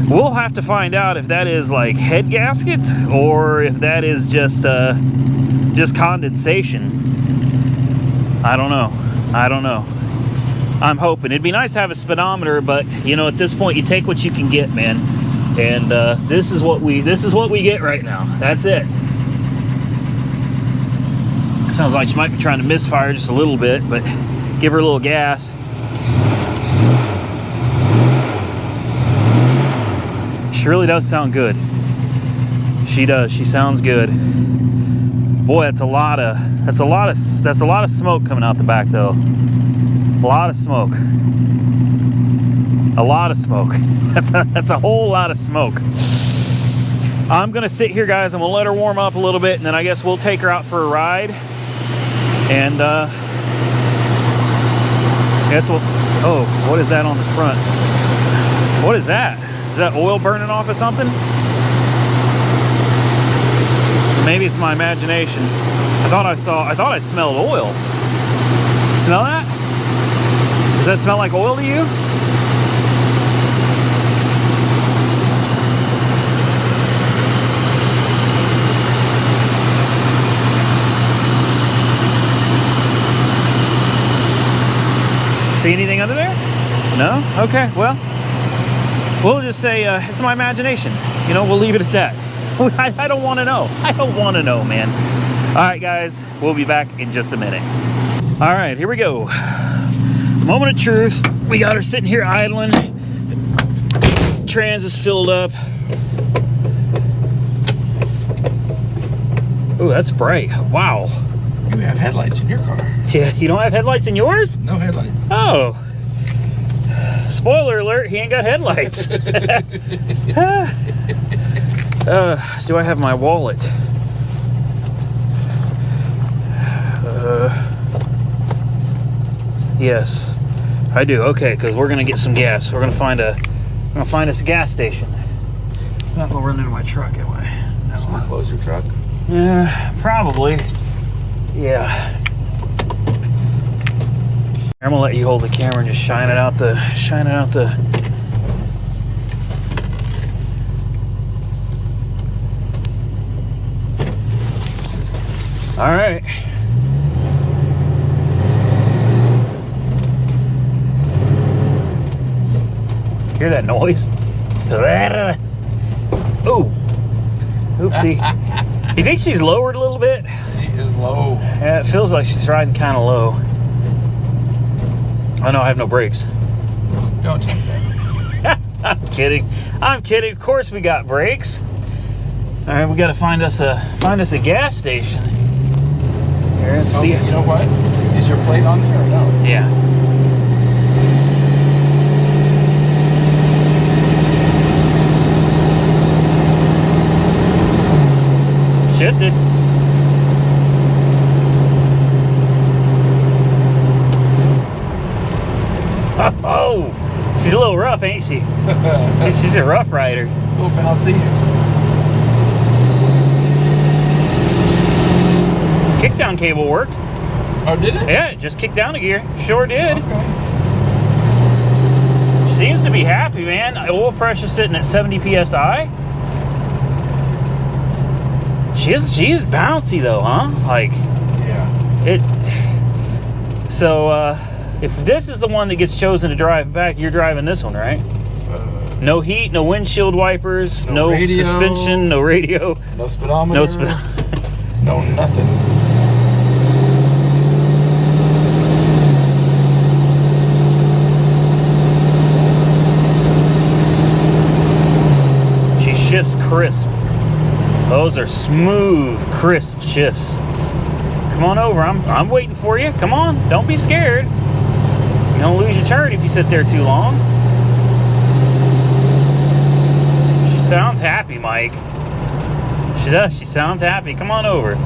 We'll have to find out if that is like head gasket or if that is just condensation. I don't know. I'm hoping. It'd be nice to have a speedometer, but you know, at this point you take what you can get, man. And this is what we get right now. That's it. Sounds like she might be trying to misfire just a little bit, but give her a little gas. She really does sound good. She does. She sounds good. Boy, that's a lot of smoke coming out the back though. A lot of smoke. A lot of smoke. That's a whole lot of smoke. I'm gonna sit here, guys. I'm gonna let her warm up a little bit, and then I guess we'll take her out for a ride. And guess what? Oh, what is that on the front? What is that? Is that oil burning off of something? Maybe it's my imagination. I thought I smelled oil. Smell that? Does that smell like oil to you? See anything under there? No? Okay, well, we'll just say it's my imagination. You know, we'll leave it at that. I don't want to know. I don't want to know, man. All right, guys, we'll be back in just a minute. All right, here we go. Moment of truth. We got her sitting here idling. Trans is filled up. Ooh, that's bright. Wow. You have headlights in your car. Yeah, you don't have headlights in yours? No headlights. Oh. Spoiler alert, he ain't got headlights. Do I have my wallet? Yes, I do. Okay, because we're gonna get some gas. We're gonna find us a gas station. I'm not gonna run into my truck, am I? No. So we close your truck? Yeah, probably. Yeah. I'm gonna let you hold the camera and just shine it out the. All right. Hear that noise? Oh, oopsie. You think she's lowered a little bit? She is low. Yeah, it feels like she's riding kind of low. Oh no, I have no brakes. Don't take that. I'm kidding. I'm kidding. Of course we got brakes. All right, we got to find us a gas station. Here, let's see. You know what? Is your plate on there or no? Yeah. Shifted. Oh, she's a little rough, ain't she? She's a rough rider. A little bouncy. Kickdown cable worked. Oh, did it? Yeah, it just kicked down a gear. Sure did. Okay. Seems to be happy, man. Oil pressure sitting at 70 psi. She is bouncy though, huh? Like, yeah. It. So, if this is the one that gets chosen to drive back, you're driving this one, right? No heat, no windshield wipers, no radio, suspension, no radio, no speedometer, no speedometer. No nothing. She shifts crisp. Those are smooth, crisp shifts. Come on over. I'm waiting for you. Come on. Don't be scared. You don't lose your turn if you sit there too long. She sounds happy, Mike. She does. She sounds happy. Come on over.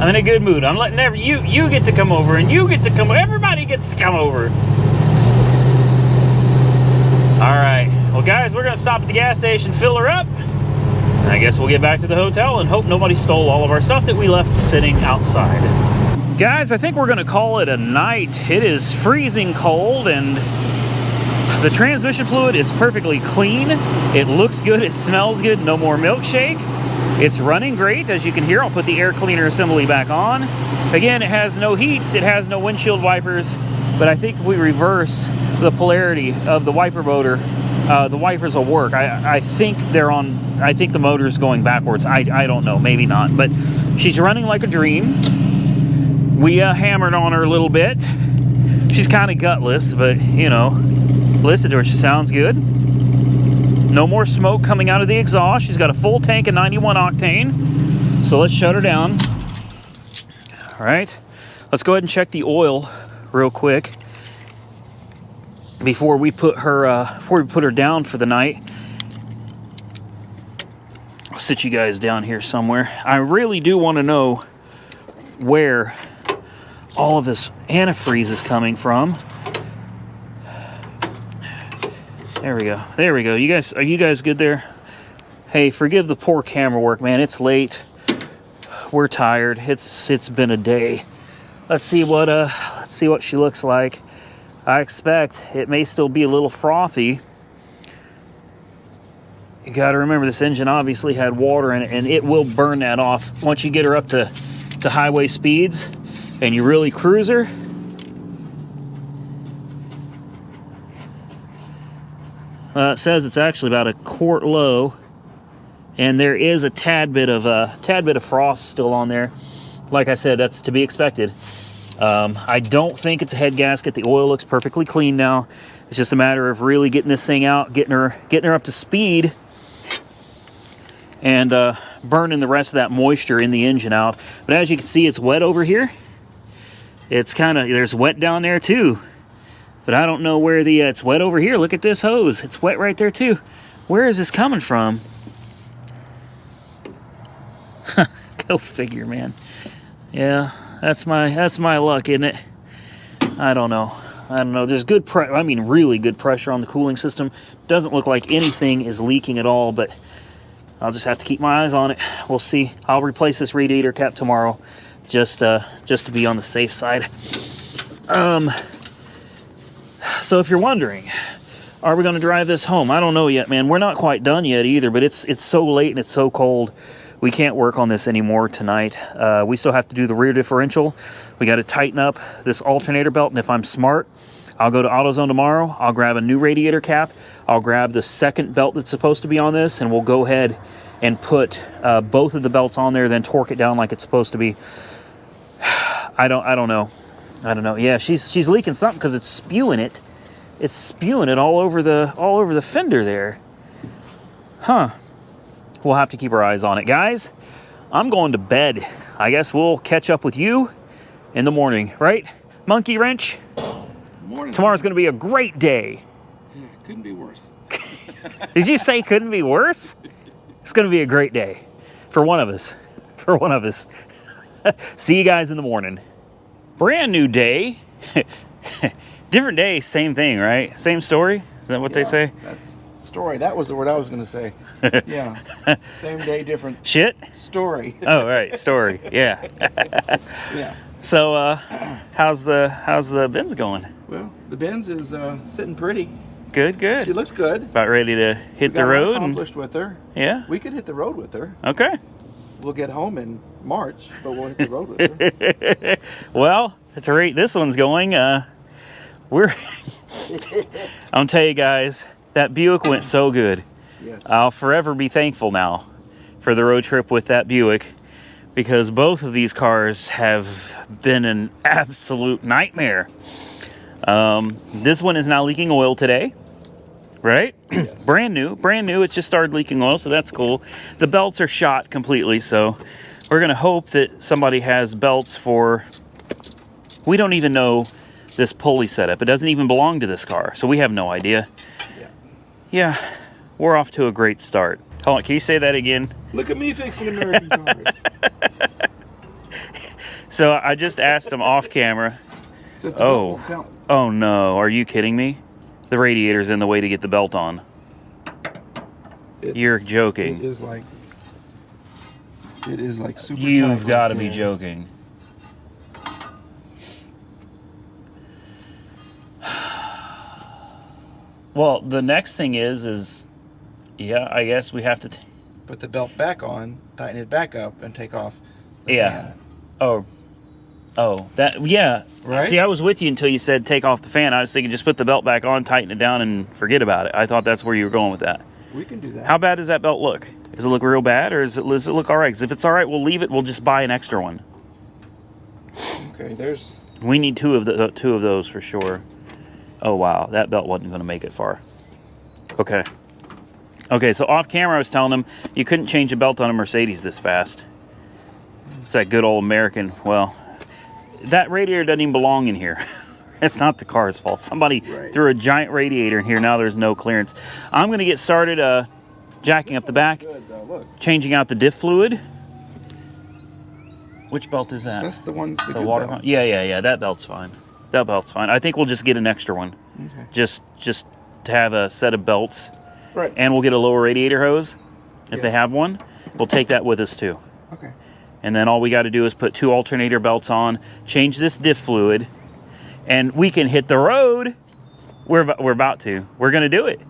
I'm in a good mood. I'm letting you get to come over, and you get to come. Everybody gets to come over. All right. Well, guys, we're gonna stop at the gas station, fill her up. I guess we'll get back to the hotel and hope nobody stole all of our stuff that we left sitting outside. Guys, I think we're gonna call it a night. It is freezing cold and the transmission fluid is perfectly clean. It looks good, it smells good, no more milkshake. It's running great, as you can hear. I'll put the air cleaner assembly back on. Again, it has no heat, it has no windshield wipers, but I think if we reverse the polarity of the wiper motor, the wipers will work. I think they're on, I think the motor's going backwards. I don't know, maybe not, but she's running like a dream. We hammered on her a little bit. She's kind of gutless, but you know, listen to her, she sounds good. No more smoke coming out of the exhaust. She's got a full tank of 91 octane. So let's shut her down. All right, let's go ahead and check the oil real quick before we put her down for the night. I'll sit you guys down here somewhere. I really do want to know where all of this antifreeze is coming from. There we go. There we go. You guys, are you guys good there? Hey, forgive the poor camera work, man. It's late. We're tired. It's been a day. Let's see what she looks like. I expect it may still be a little frothy. You got to remember, this engine obviously had water in it, and it will burn that off once you get her up to highway speeds and you really cruise her. It says it's actually about a quart low, and there is a tad bit of frost still on there. Like I said, that's to be expected. I don't think it's a head gasket. The oil looks perfectly clean now. It's just a matter of really getting this thing out, getting her up to speed, and burning the rest of that moisture in the engine out. But as you can see, it's wet over here. It's there's wet down there too. But I don't know where it's wet over here. Look at this hose. It's wet right there too. Where is this coming from? Go figure, man. Yeah, that's my luck, isn't it? I don't know. There's really good pressure on the cooling system. Doesn't look like anything is leaking at all, but I'll just have to keep my eyes on it. We'll see. I'll replace this radiator cap tomorrow, just to be on the safe side. So if you're wondering, are we going to drive this home? I don't know yet, man. We're not quite done yet either, but it's so late and it's so cold. We can't work on this anymore tonight. We still have to do the rear differential. We got to tighten up this alternator belt, and if I'm smart, I'll go to AutoZone tomorrow. I'll grab a new radiator cap. I'll grab the second belt that's supposed to be on this, and we'll go ahead and put both of the belts on there, then torque it down like it's supposed to be. I don't know. Yeah, she's leaking something because it's spewing it. It's spewing it all over the fender there. Huh. We'll have to keep our eyes on it. Guys, I'm going to bed. I guess we'll catch up with you in the morning, right? Monkey Wrench? Morning. Tomorrow's going to be a great day. Yeah, couldn't be worse. Did you say couldn't be worse? It's going to be a great day for one of us. For one of us. See you guys in the morning. Brand new day. Different day, same thing, right? Same story? Is that what they say? That's story. That was the word I was going to say. Yeah. Same day, different shit? Story. Oh, right. Story. Yeah. Yeah. So, how's the Benz going? Well, the Benz is sitting pretty. Good. She looks good. About ready to hit the road. Accomplished with her. Yeah. We could hit the road with her. Okay. We'll get home in March, but we'll hit the road with her. Well, at the rate this one's going, I'm gonna tell you guys, that Buick went so good. Yes. I'll forever be thankful now for the road trip with that Buick, because both of these cars have been an absolute nightmare. This one is now leaking oil today, right? Yes. Brand new. It just started leaking oil, so that's cool. The belts are shot completely, so we're gonna hope that somebody has belts for, we don't even know this pulley setup. It doesn't even belong to this car, so we have no idea. Yeah, we're off to a great start. Hold on, can you say that again? Look at me fixing American cars. So I just asked him off camera. So the belt won't count. Oh no, are you kidding me? The radiator's in the way to get the belt on. You're joking. It is like super tight. You've got to be joking. Well, the next thing is yeah, I guess we have to put the belt back on, tighten it back up, and take off the yeah. fan. Oh, that, yeah. Right? See, I was with you until you said take off the fan. I was thinking just put the belt back on, tighten it down, and forget about it. I thought that's where you were going with that. We can do that. How bad does that belt look? Does it look real bad, or does it look all right? Because if it's all right, we'll leave it. We'll just buy an extra one. Okay, We need two of those for sure. Oh, wow. That belt wasn't going to make it far. Okay. Okay, so off camera, I was telling him you couldn't change a belt on a Mercedes this fast. It's that good old American, well, that radiator doesn't even belong in here. It's not the car's fault. Somebody threw a giant radiator in here. Now there's no clearance. I'm going to get started jacking up the back, changing out the diff fluid. Which belt is that? That's the one, the water belt. Yeah. That belt's fine. That belt's fine. I think we'll just get an extra one. Okay. Just to have a set of belts. Right. And we'll get a lower radiator hose if they have one. We'll take that with us too. Okay. And then all we got to do is put 2 alternator belts on, change this diff fluid, and we can hit the road, we're about to. We're going to do it.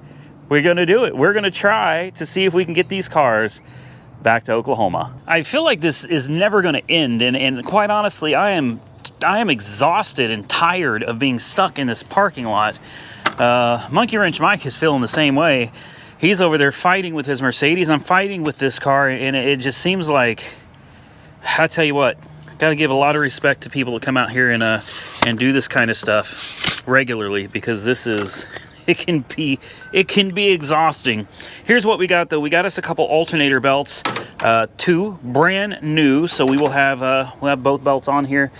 We're going to do it. We're going to try to see if we can get these cars back to Oklahoma. I feel like this is never going to end, and quite honestly, I am exhausted and tired of being stuck in this parking lot. Monkey Wrench Mike is feeling the same way. He's over there fighting with his Mercedes. I'm fighting with this car, and it just seems like, I tell you what, got to give a lot of respect to people that come out here and do this kind of stuff regularly, because this is, it can be exhausting. Here's what we got though. We got us a couple alternator belts, 2 brand new, so we'll have both belts on here,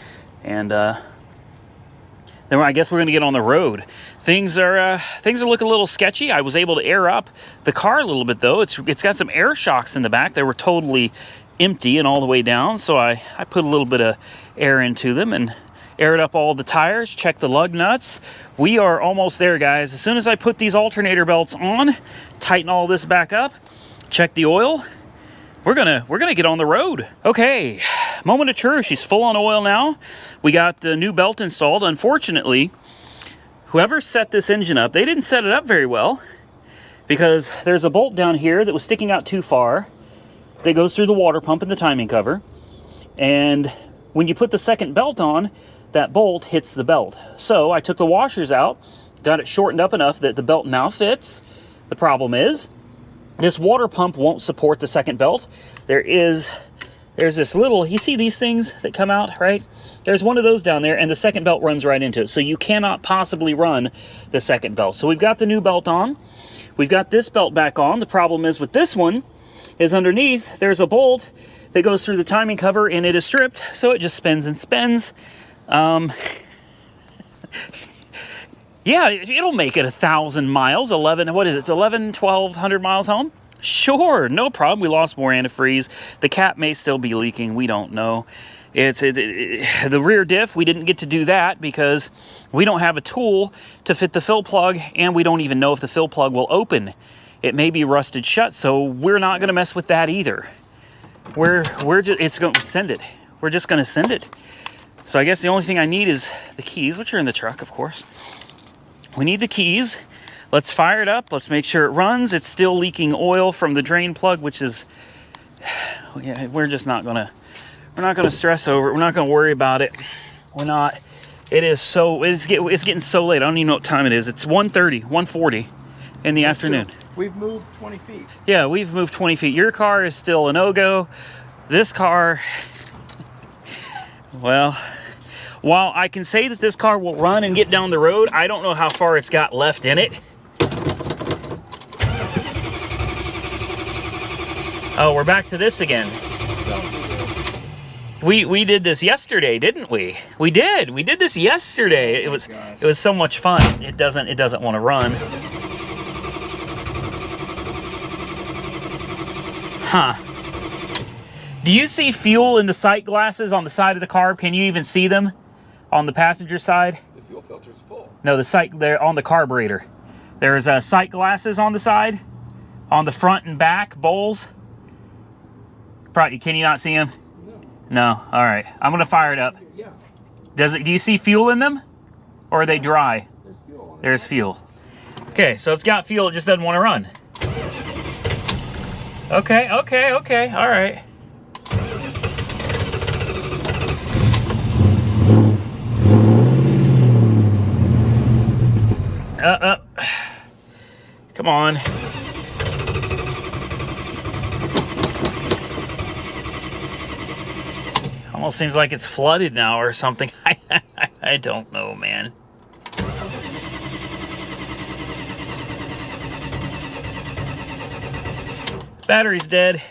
and then I guess we're gonna get on the road. Things are looking a little sketchy. I was able to air up the car a little bit though. It's got some air shocks in the back. They were totally empty and all the way down, so I put a little bit of air into them and aired up all the tires, checked the lug nuts. We are almost there, guys. As soon as I put these alternator belts on, tighten all this back up, check the oil, we're gonna get on the road. Okay, moment of truth. She's full on oil now. We got the new belt installed. Unfortunately, whoever set this engine up, they didn't set it up very well, because there's a bolt down here that was sticking out too far that goes through the water pump and the timing cover, and when you put the second belt on, that bolt hits the belt. So I took the washers out, got it shortened up enough that the belt now fits. The problem is this water pump won't support the second belt. There's this little, you see these things that come out, right? There's one of those down there, and the second belt runs right into it. So you cannot possibly run the second belt. So we've got the new belt on. We've got this belt back on. The problem is with this one is underneath, there's a bolt that goes through the timing cover, and it is stripped, so it just spins and spins. Yeah, it'll make it 1,000 miles, 1,200 miles home? Sure, no problem. We lost more antifreeze. The cap may still be leaking. We don't know. The rear diff, we didn't get to do that because we don't have a tool to fit the fill plug, and we don't even know if the fill plug will open. It may be rusted shut, so we're not going to mess with that either. It's going to send it. We're just going to send it. So I guess the only thing I need is the keys, which are in the truck, of course. We need the keys. Let's fire it up. Let's make sure it runs. It's still leaking oil from the drain plug, which is, yeah, we're not going to stress over it. We're not going to worry about it. We're not. It's getting so late. I don't even know what time it is. It's 1:30, 1:40 in the afternoon. We've moved 20 feet. Yeah, we've moved 20 feet. Your car is still a no-go. This car, well, while I can say that this car will run and get down the road, I don't know how far it's got left in it. Oh, we're back to this again. We did this yesterday, didn't we? We did this yesterday. It was so much fun. It doesn't want to run. Huh. Do you see fuel in the sight glasses on the side of the carb? Can you even see them on the passenger side? The fuel filter's full. No, the sight, they're on the carburetor. There's sight glasses on the side, on the front and back bowls. Probably, can you not see them? No. All right. I'm gonna fire it up. Yeah. Do you see fuel in them, or are they dry? There's fuel on it. There's fuel. Okay, so it's got fuel. It just doesn't want to run. Okay. All right. Come on. Almost seems like it's flooded now or something. I don't know, man. Battery's dead.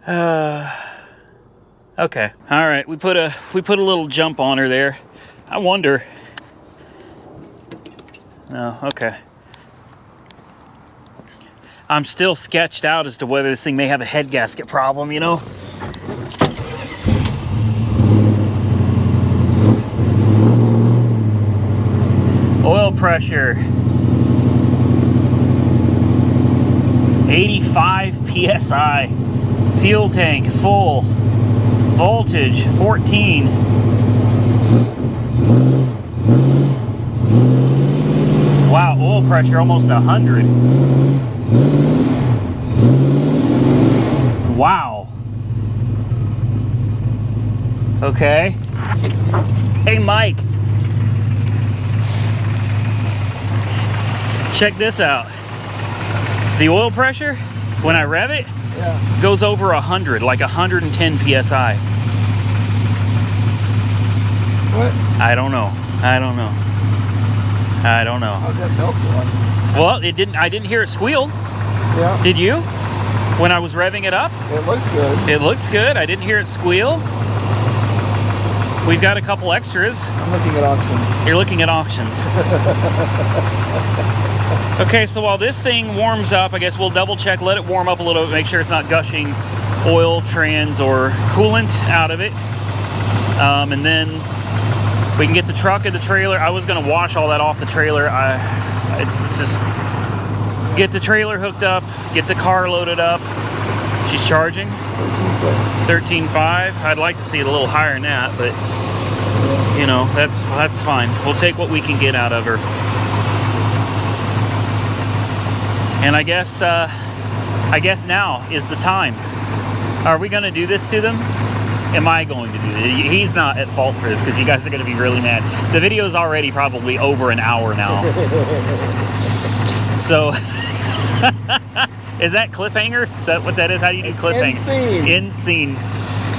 Okay. All right. We put a little jump on her there. I wonder. No. Okay. I'm still sketched out as to whether this thing may have a head gasket problem, you know? Oil pressure. 85 PSI. Fuel tank full. Voltage 14. Wow, oil pressure almost 100. Wow. Okay. Hey, Mike. Check this out. The oil pressure, when I rev it, goes over 100, like 110 PSI. What? I don't know. I don't know. I don't know. How's that belt going? Well, it didn't. I didn't hear it squeal. Yeah. Did you? When I was revving it up? It looks good. It looks good. I didn't hear it squeal. We've got a couple extras. I'm looking at auctions. You're looking at auctions. Okay, so while this thing warms up, I guess we'll double check, let it warm up a little bit, make sure it's not gushing oil, trans, or coolant out of it. And then we can get the truck and the trailer. I was gonna wash all that off the trailer. It's just get the trailer hooked up, get the car loaded up. She's charging 13.5. I'd like to see it a little higher than that, but you know, that's fine. We'll take what we can get out of her. And I guess now is the time. Are we gonna do this to them? Am I going to do this? He's not at fault for this because you guys are going to be really mad. The video is already probably over an hour now. So, is that cliffhanger? Is that what that is? How do you do cliffhanger? In scene.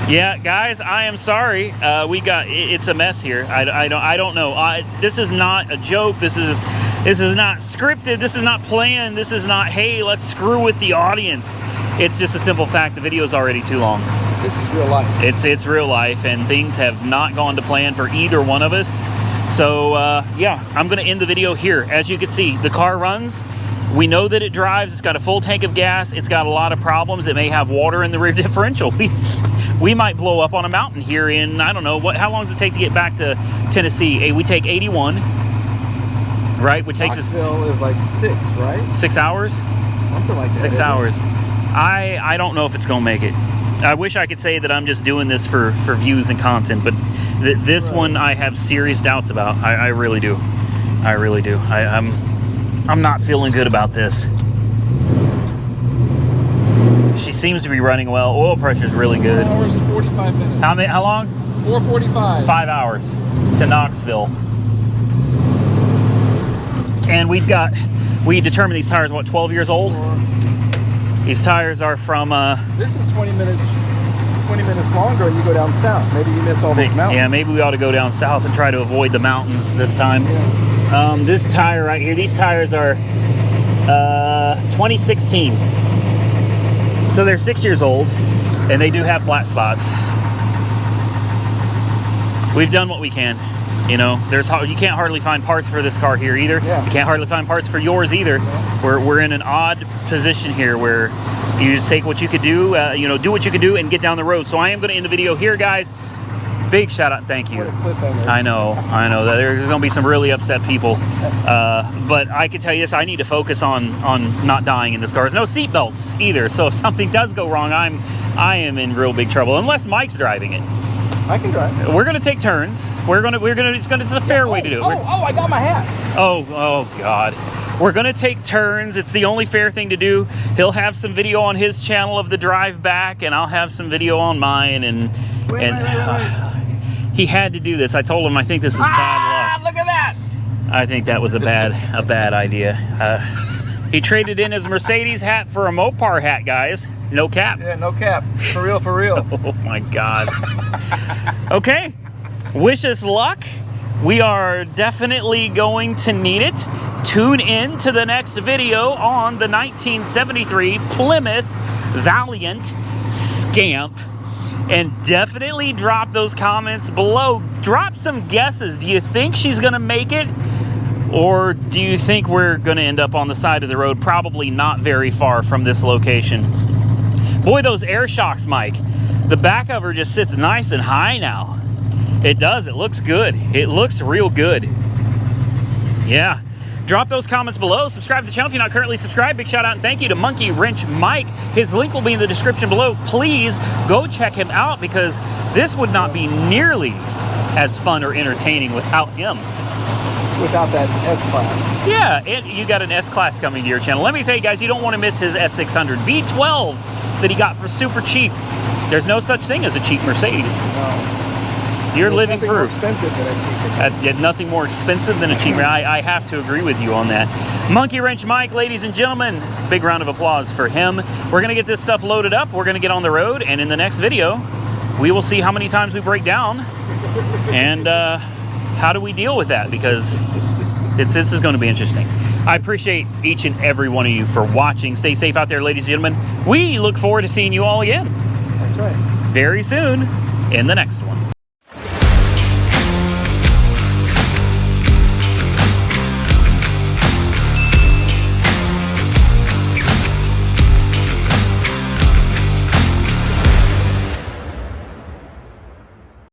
Yeah, guys, I am sorry. It's a mess here. I don't know. This is not a joke. This is not scripted. This is not planned. This is not, hey, let's screw with the audience. It's just a simple fact. The video is already too long. This is real life. It's real life, and things have not gone to plan for either one of us. So yeah, I'm gonna end the video here. As you can see, the car runs. We know that it drives. It's got a full tank of gas. It's got a lot of problems. It may have water in the rear differential. We might blow up on a mountain here in, I don't know, how long does it take to get back to Tennessee? We take 81, right? Which takes us... Knoxville is like 6, right? 6 hours? Something like that. 6 hours. I don't know if it's gonna make it. I wish I could say that I'm just doing this for views and content, but this one I have serious doubts about. I really do. I really do. I'm not feeling good about this. She seems to be running well. Oil pressure is really good. 4 hours, 45 minutes. How long? 4:45. 5 hours to Knoxville. And we determined these tires, what, 12 years old? These tires are from... This is 20 minutes longer and you go down south. Maybe you miss all those mountains. Yeah, maybe we ought to go down south and try to avoid the mountains this time. Yeah. This tire right here, these tires are 2016. So they're 6 years old and they do have flat spots. We've done what we can. You know, you can't hardly find parts for this car here either. Yeah. You can't hardly find parts for yours either. Yeah. We're in an odd position here where you just take what you could do, you know, do what you can do and get down the road. So I am going to end the video here, guys. Big shout out and thank you. I know that there's going to be some really upset people. But I can tell you this, I need to focus on not dying in this car. There's no seat belts either. So if something does go wrong, I am in real big trouble unless Mike's driving it. I can drive. We're gonna take turns. It's a fair way to do it. Oh, I got my hat. Oh God. We're gonna take turns. It's the only fair thing to do. He'll have some video on his channel of the drive back, and I'll have some video on mine. And wait. He had to do this. I told him I think this is bad luck. Look at that. I think that was a bad idea. He traded in his Mercedes hat for a Mopar hat, guys. No cap. Yeah, no cap. For real. Oh my God. Okay. Wish us luck. We are definitely going to need it. Tune in to the next video on the 1973 Plymouth Valiant Scamp. And definitely drop those comments below. Drop some guesses. Do you think she's going to make it? Or do you think we're going to end up on the side of the road? Probably not very far from this location. Boy, those air shocks, Mike. The back of her just sits nice and high now. It does. It looks good. It looks real good. Yeah. Drop those comments below. Subscribe to the channel if you're not currently subscribed. Big shout out and thank you to Monkey Wrench Mike. His link will be in the description below. Please go check him out because this would not be nearly as fun or entertaining without him. Without that S-Class. Yeah, and you got an S-Class coming to your channel. Let me tell you guys, you don't want to miss his S600 V12 that he got for super cheap. There's no such thing as a cheap Mercedes. No. You're living nothing more proof. expensive than a cheap. Yet nothing more expensive than a cheaper. I have to agree with you on that. Monkey Wrench Mike, ladies and gentlemen, big round of applause for him. We're gonna get this stuff loaded up. We're gonna get on the road, and in the next video, we will see how many times we break down, and how do we deal with that, because this is going to be interesting. I appreciate each and every one of you for watching. Stay safe out there, ladies and gentlemen. We look forward to seeing you all again. That's right. Very soon in the next one.